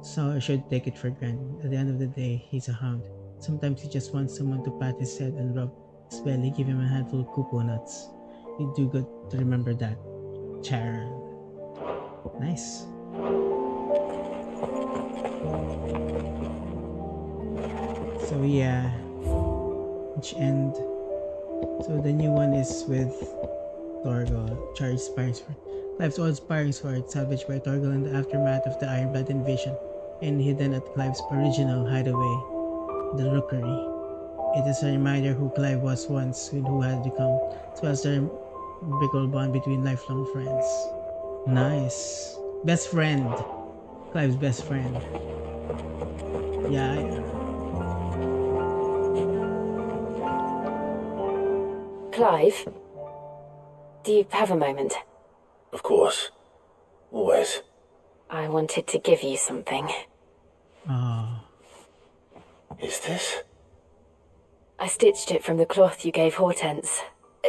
so should take it for granted. At the end of the day, he's a hound. Sometimes he just wants someone to pat his head and rub his belly, give him a handful of cuckoo nuts. You'd do good to remember that, Charon. Nice. So yeah, which end? So the new one is with Torgal, charged sparring sword. Clive's old sparring sword, salvaged by Torgal in the aftermath of the Ironblood invasion, and hidden at Clive's original hideaway, the Rookery. It is a reminder who Clive was once and who has become, as well as the unbreakable bond between lifelong friends. Nice. Best friend. Clive's best friend. Yeah.
Clive, do you have a moment?
Of course. Always.
I wanted to give you something.
Is this?
I stitched it from the cloth you gave Hortense.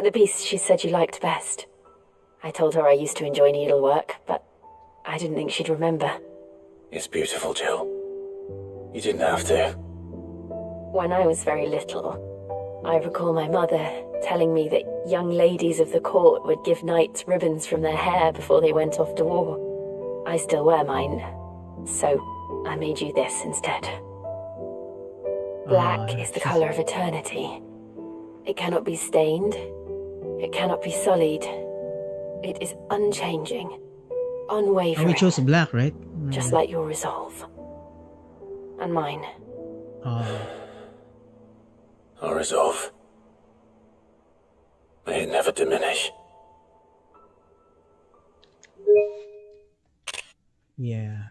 The piece she said you liked best. I told her I used to enjoy needlework, but I didn't think she'd remember.
It's beautiful, Jill. You didn't have to.
When I was very little, I recall my mother telling me that young ladies of the court would give knights ribbons from their hair before they went off to war. I still wear mine, so I made you this instead. Black is the color of eternity. It cannot be stained. It cannot be sullied. It is unchanging, unwavering.
We chose black, right?
Just like your resolve. And mine.
Our resolve. May it never diminish.
Yeah.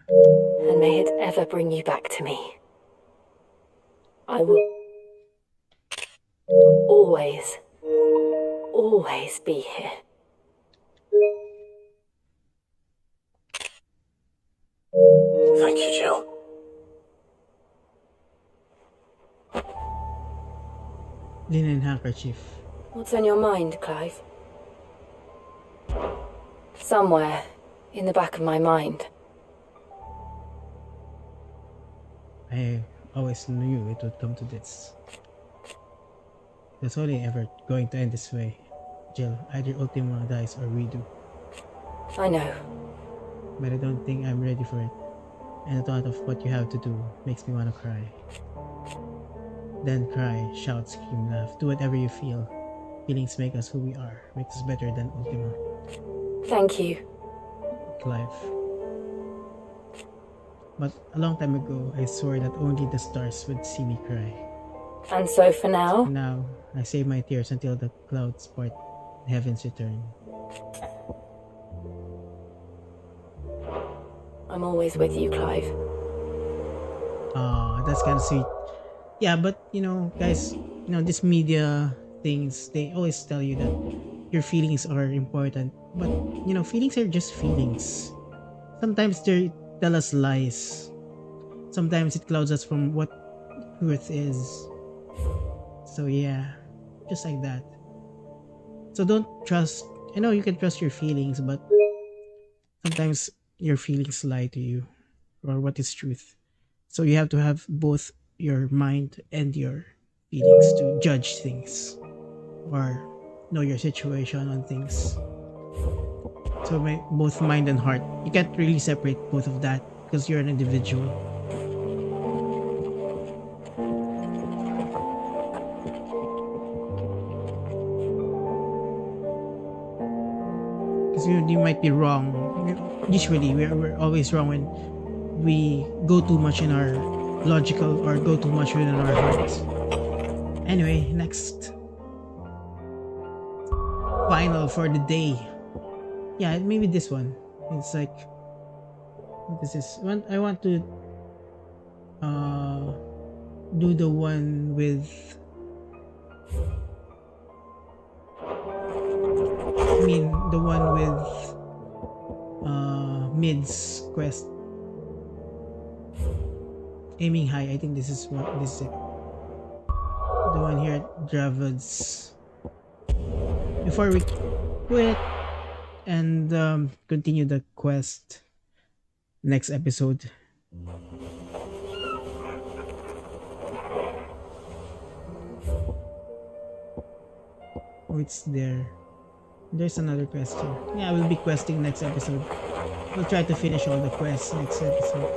And may it ever bring you back to me. I will always, always be here.
Thank you, Jill.
Linen handkerchief.
What's on your mind, Clive? Somewhere in the back of my mind.
I always knew it would come to this. It's only ever going to end this way. Jill, either Ultima dies or we do.
I know.
But I don't think I'm ready for it. And the thought of what you have to do makes me want to cry. Then cry, shout, scream, laugh, do whatever you feel. Feelings make us who we are, makes us better than Ultima.
Thank you.
Clive. But a long time ago, I swore that only the stars would see me cry.
And so for now?
Now, I save my tears until the clouds part, heavens return.
I'm always with you, Clive.
That's kind of sweet. Yeah, but guys, this media things, they always tell you that your feelings are important. But, feelings are just feelings. Sometimes they tell us lies. Sometimes it clouds us from what truth is. So yeah, just like that. So don't trust, I know you can trust your feelings, but sometimes your feelings lie to you, or what is truth. So you have to have both your mind and your feelings to judge things, or know your situation on things. So both mind and heart. You can't really separate both of that because you're an individual. Because you might be wrong. Usually, we're always wrong when we go too much in our logical or go too much within our hearts. Anyway, next. Final for the day. Yeah, maybe this one. It's like, this is one. I want to do the one with, the one with Mid's quest. Aiming high. I think this is it. The one here at Dravid's. Before we quit and continue the quest next episode. Oh, it's there. There's another quest here. Yeah, we'll be questing next episode. We'll try to finish all the quests next episode.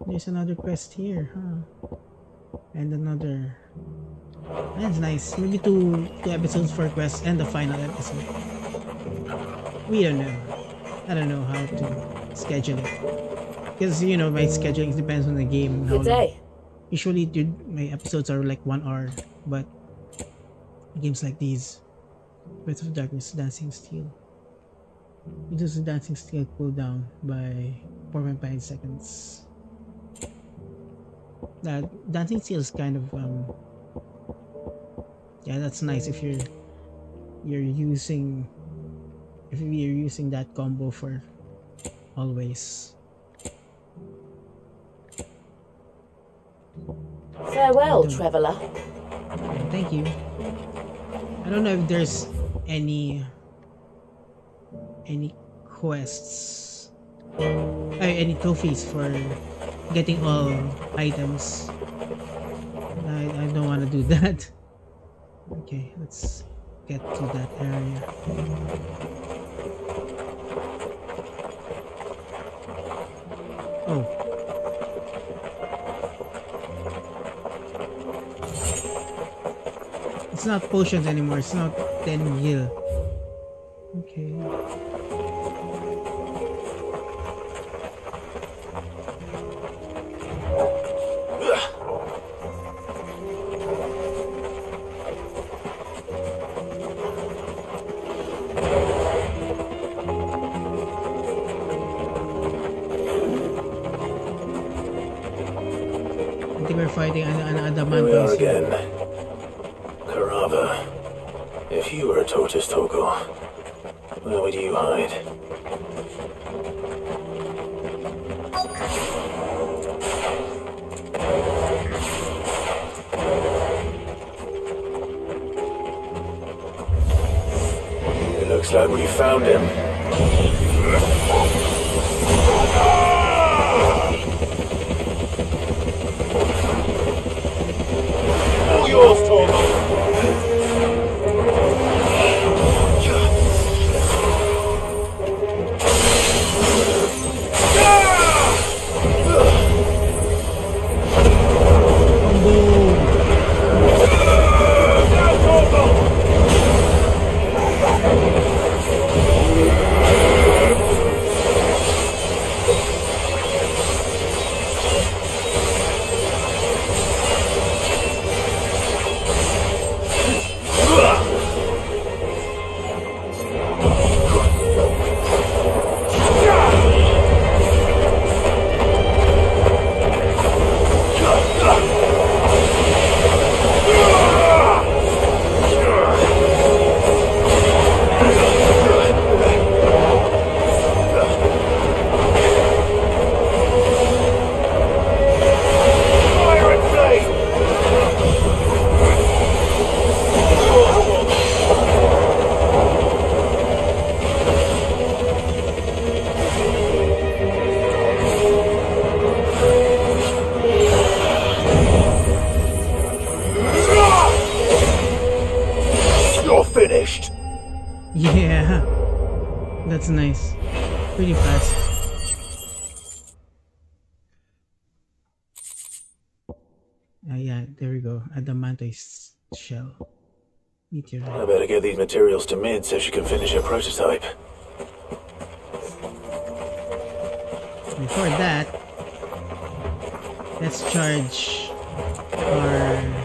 There's another quest here, huh? And another. That's nice. Maybe two episodes for quests and the final episode. We don't know. I don't know how to schedule it. Because, my scheduling depends on the game.
Good day.
Usually, my episodes are like 1 hour. But games like these, Breath of Darkness, Dancing Steel. Reduce the Dancing Steel cooldown by 4.5 seconds. Dancing Steel is kind of yeah, that's nice if you're using that combo for always.
Farewell, traveler.
Thank you. I don't know if there's any quests, any trophies for getting all items. I don't want to do that. Okay, let's get to that area. Oh. It's not potions anymore, it's not 10 gil. Okay. I think we're fighting an adamant.
Here we are again. Karava. If you were a tortoise, Togo, where would you hide? It looks like we found him. All yours, Togo!
That's nice. Pretty fast. Yeah, there we go. Adamantite shell. Meteorite.
I better get these materials to Mid so she can finish her prototype.
Before that, let's charge our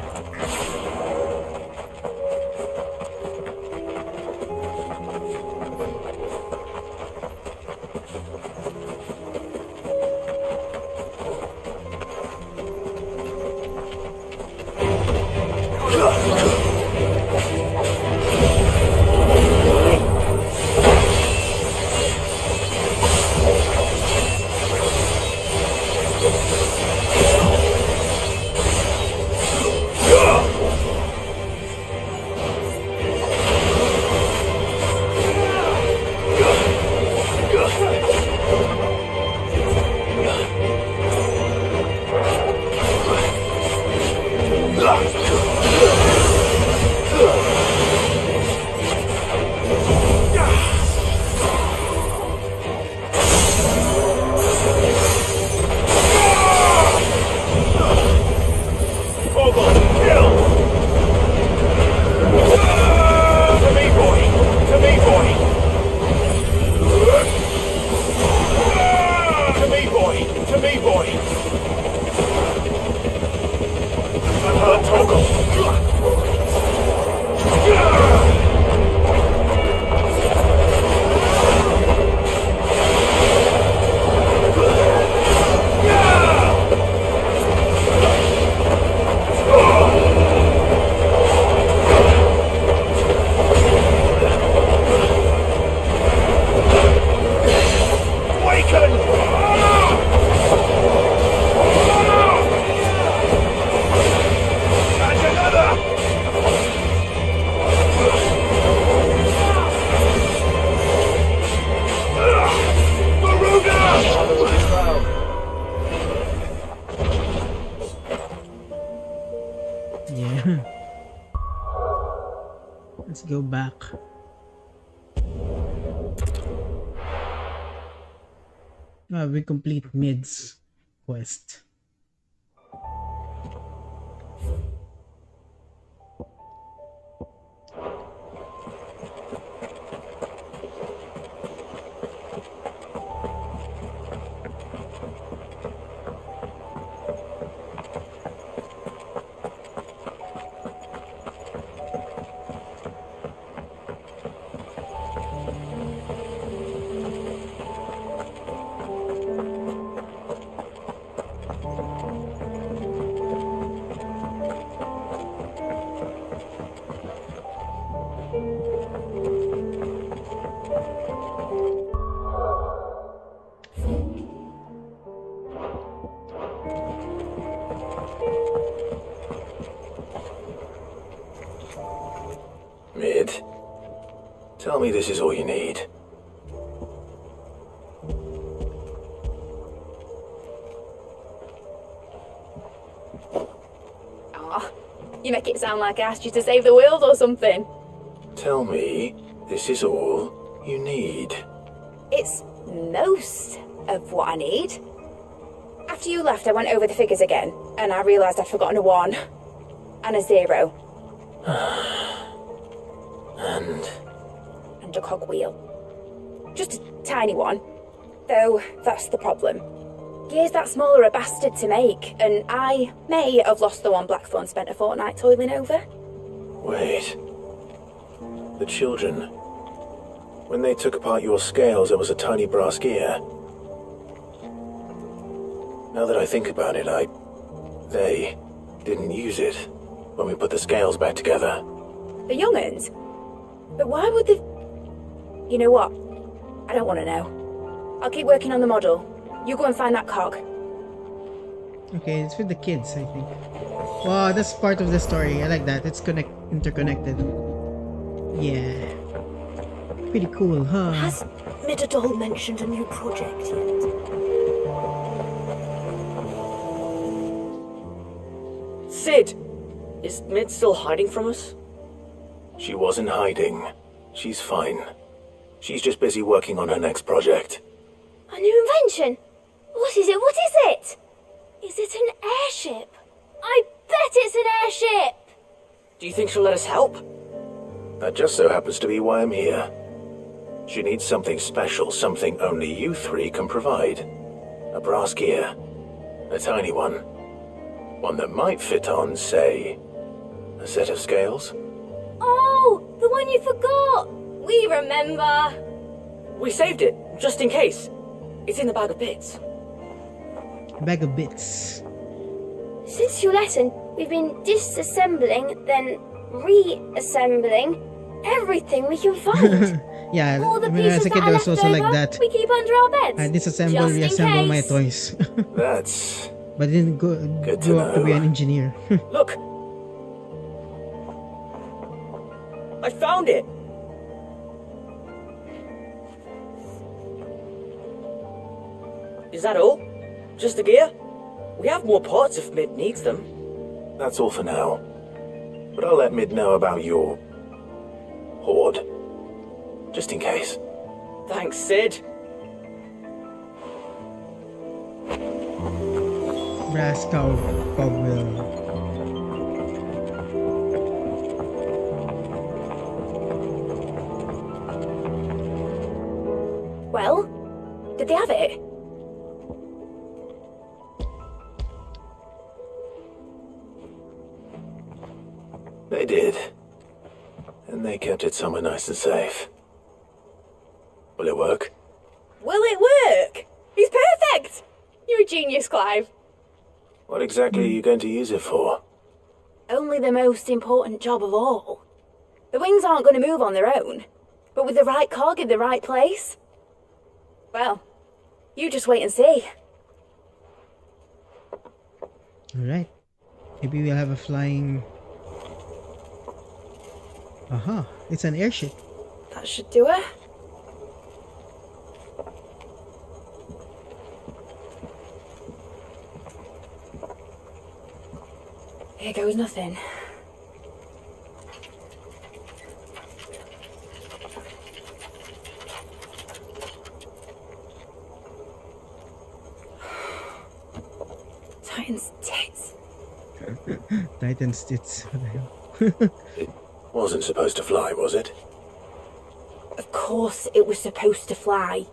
let's go back. We complete Mid's quest.
Mid, tell me this is all you need.
Aw, you make it sound like I asked you to save the world or something.
Tell me this is all you need.
It's most of what I need. After you left, I went over the figures again, and I realised I'd forgotten a 1 and a 0. And a cogwheel. Just a tiny one. Though, that's the problem. Gears that small are a bastard to make, and I may have lost the one Blackthorn spent a fortnight toiling over.
Wait. The children. When they took apart your scales, there was a tiny brass gear. Now that I think about it, they didn't use it when we put the scales back together.
The young'uns? But why would they... You know what? I don't want to know. I'll keep working on the model. You go and find that cog.
Okay, it's with the kids, I think. Wow, that's part of the story. I like that. It's interconnected. Yeah. Pretty cool, huh?
Has Midadol mentioned a new project yet?
Sid! Is Mid still hiding from us?
She wasn't hiding. She's fine. She's just busy working on her next project.
A new invention? What is it? What is it? Is it an airship? I bet it's an airship!
Do you think she'll let us help?
That just so happens to be why I'm here. She needs something special, something only you three can provide. A brass gear. A tiny one. One that might fit on, say, a set of scales?
Oh, the one you forgot! We remember!
We saved it, just in case. It's in the bag of bits.
Bag of bits.
Since your lesson, we've been disassembling, then reassembling everything we can find.
Yeah,
All the
when I was
pieces
a kid,
that
it
are
was
left
also like
over,
that.
we keep under our beds.
I disassemble,
just in
reassemble my
case.
toys.
That's...
But I didn't grow up to be an engineer.
Look! I found it! Is that all? Just the gear? We have more parts if Mid needs them.
That's all for now. But I'll let Mid know about your... hoard. Just in case.
Thanks, Sid.
Brass cowbell.
Well, did they have it?
They did. And they kept it somewhere nice and safe. Will it work?
Will it work? He's perfect! You're a genius, Clive.
What exactly are you going to use it for?
Only the most important job of all. The wings aren't going to move on their own, but with the right cog in the right place. Well, you just wait and see.
Alright. Maybe we'll have a flying... Aha, it's an airship.
That should do it. Here goes nothing. Titan's tits.
Titan's tits. What the hell?
It wasn't supposed to fly, was it?
Of course it was supposed to fly.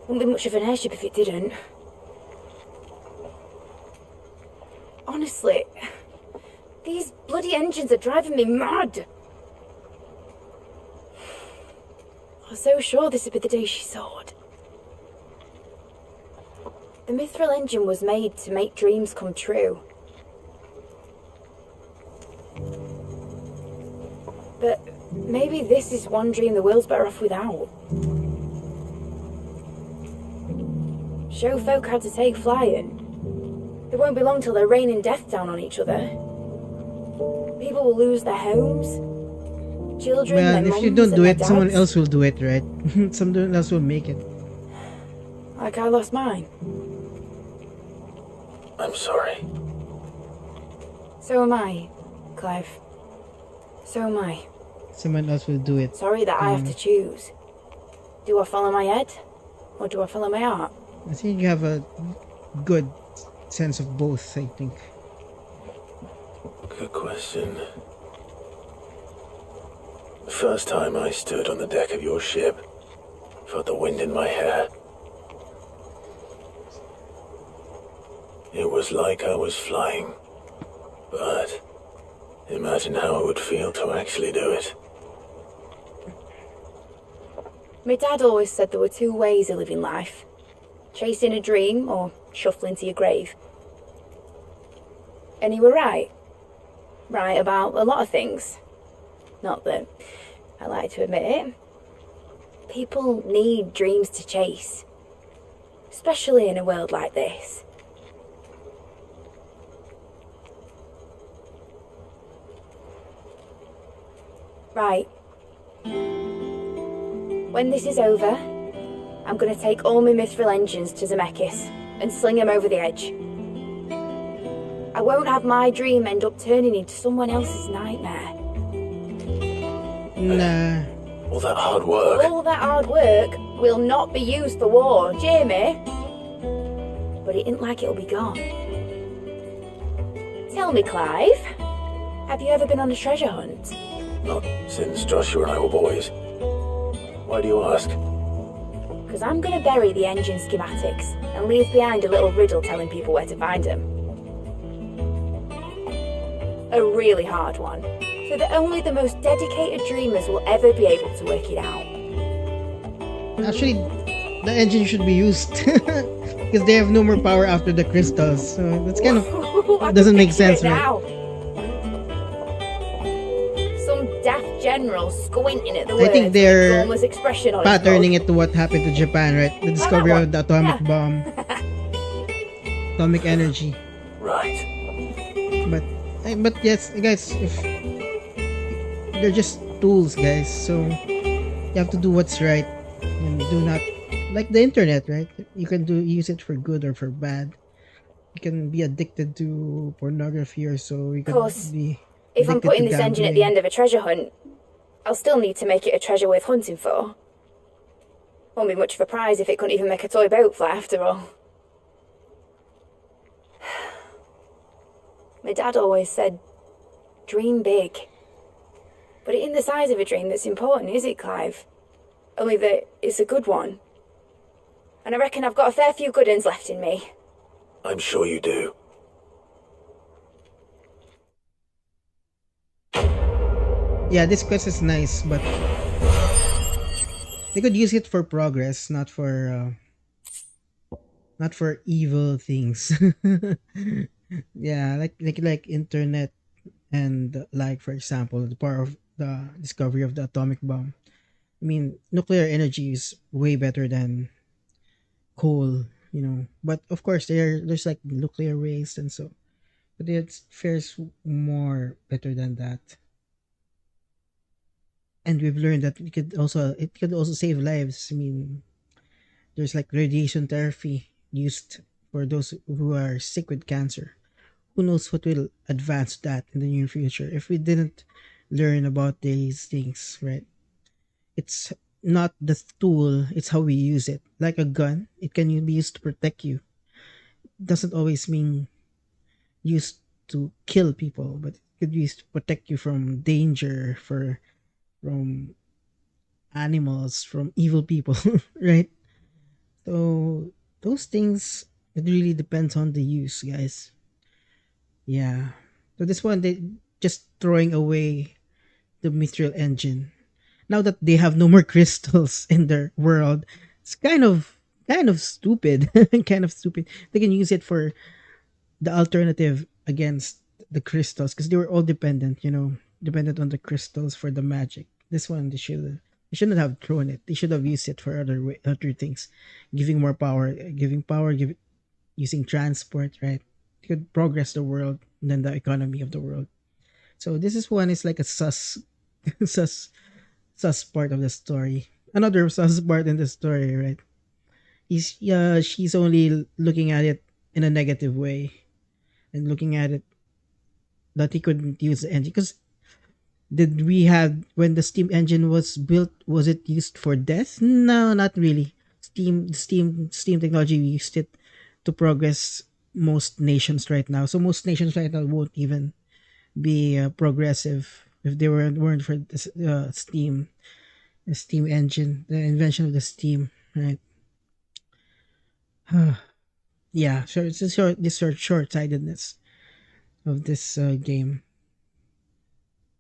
Wouldn't be much of an airship if it didn't. Honestly, these bloody engines are driving me mad. I was so sure this would be the day she soared. The mithril engine was made to make dreams come true. But maybe this is one dream the world's better off without. Show folk how to take flying. It won't be long till they're raining death down on each other. People will lose their homes. Children,
Well,
their
if you
mums
don't do
and
it,
their
someone
dads.
else will do it, right? Someone else will make it.
Like I lost mine.
I'm sorry.
So am I, Clive. So am I.
Someone else will do it.
Sorry that I have to choose. Do I follow my head? Or do I follow my heart?
I think you have a good sense of both, I think.
Good question. The first time I stood on the deck of your ship, felt the wind in my hair. It was like I was flying. But imagine how it would feel to actually do it.
My dad always said there were two ways of living life. Chasing a dream or shuffling to your grave. And he were right. Right about a lot of things. Not that I like to admit it. People need dreams to chase. Especially in a world like this. Right. When this is over, I'm going to take all my mithril engines to Zemeckis and sling them over the edge. I won't have my dream end up turning into someone else's nightmare.
Nah.
All that hard work.
All that hard work will not be used for war, Jamie. But it isn't like it'll be gone. Tell me, Clive, have you ever been on a treasure hunt?
Not since Joshua and I were boys. Why do you ask?
Because I'm going to bury the engine schematics and leave behind a little riddle telling people where to find them. A really hard one, so that only the most dedicated dreamers will ever be able to work it out.
Actually, the engine should be used because they have no more power after the crystals. So that's kind of doesn't make sense, right?
Now. Some daft general squinting at the
I
words
think they're
with a formless expression on his
patterning
mouth.
it to what happened to Japan, right? The discovery of the atomic bomb, atomic energy.
Right.
But yes, guys, if they're just tools, guys, so you have to do what's right and do not like the internet, right? You can use it for good or for bad. You can be addicted to pornography or so. You can
Of course,
be
if I'm
addicted
putting
to
this engine at the
gambling.
end of a treasure hunt, I'll still need to make it a treasure worth hunting for. Won't be much of a prize if it couldn't even make a toy boat fly after all. My dad always said, dream big. But it ain't the size of a dream that's important, is it, Clive? Only that it's a good one. And I reckon I've got a fair few good uns left in me.
I'm sure you do.
Yeah, this quest is nice, but they could use it for progress, not for evil things. Yeah, like internet and like, for example, the power of the discovery of the atomic bomb. I mean, nuclear energy is way better than coal, But of course, there's like nuclear waste and so, but it fares more better than that. And we've learned that it could also save lives. I mean, there's like radiation therapy used for those who are sick with cancer. Who knows what will advance that in the near future if we didn't learn about these things, right? It's not the tool, it's how we use it. Like a gun, it can be used to protect you. It doesn't always mean used to kill people, but it could be used to protect you from danger, from animals, from evil people, right? So those things, it really depends on the use, guys. Yeah. So this one, they just throwing away the mithril engine. Now that they have no more crystals in their world, it's kind of stupid. Kind of stupid. They can use it for the alternative against the crystals because they were all dependent, dependent on the crystals for the magic. This one, they shouldn't have thrown it. They should have used it for other things, giving more power, using transport, right? It could progress the world than the economy of the world. So this is like a sus part of the story. Another sus part in the story, right? She's only looking at it in a negative way, and looking at it that he couldn't use the engine because when the steam engine was built, was it used for death? No, not really. Steam technology, we used it to progress most nations right now. So most nations right now won't even be progressive if they weren't for this, the steam engine, the invention of the steam, right? Yeah, so it's this short-sightedness of this game.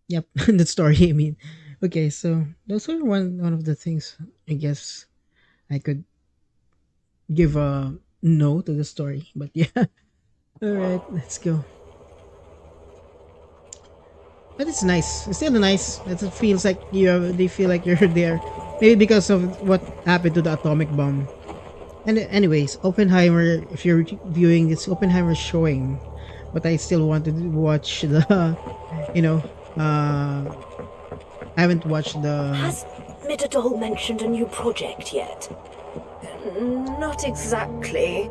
Yep, the story. I mean, okay, so those are one of the things I guess I could give a no to the story, but yeah. All right, let's go. But it's nice. It's still nice. It feels like they feel like you're there. Maybe because of what happened to the atomic bomb. And anyways, Oppenheimer. If you're viewing this, Oppenheimer showing, but I still want to watch the, I haven't watched the.
Has Midadol mentioned a new project yet?
Not exactly.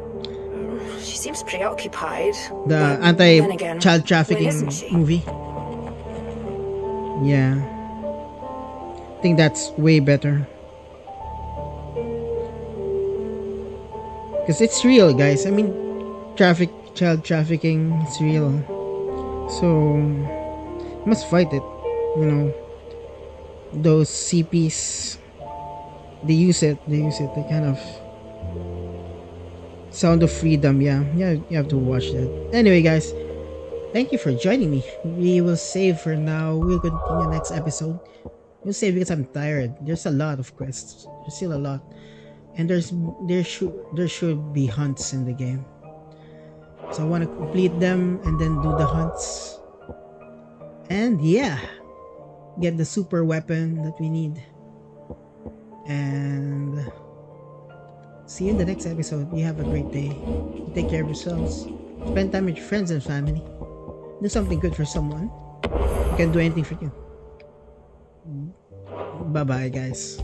She seems preoccupied.
The
then again,
anti-child trafficking
when isn't she?
movie. Yeah. I think that's way better. Because it's real, guys. I mean, child trafficking, it's real. So, you must fight it. You know, those CPs, they use it. They kind of Sound of Freedom. Yeah, you have to watch that. Anyway, guys, thank you for joining me. We will save for now. We'll continue next episode. We'll save because I'm tired. There's a lot of quests. There's still a lot, and there should be hunts in the game. So I want to complete them and then do the hunts. And yeah, get the super weapon that we need. And see you in the next episode. You have a great day. Take care of yourselves. Spend time with your friends and family. Do something good for someone. You can do anything for you. Bye bye, guys.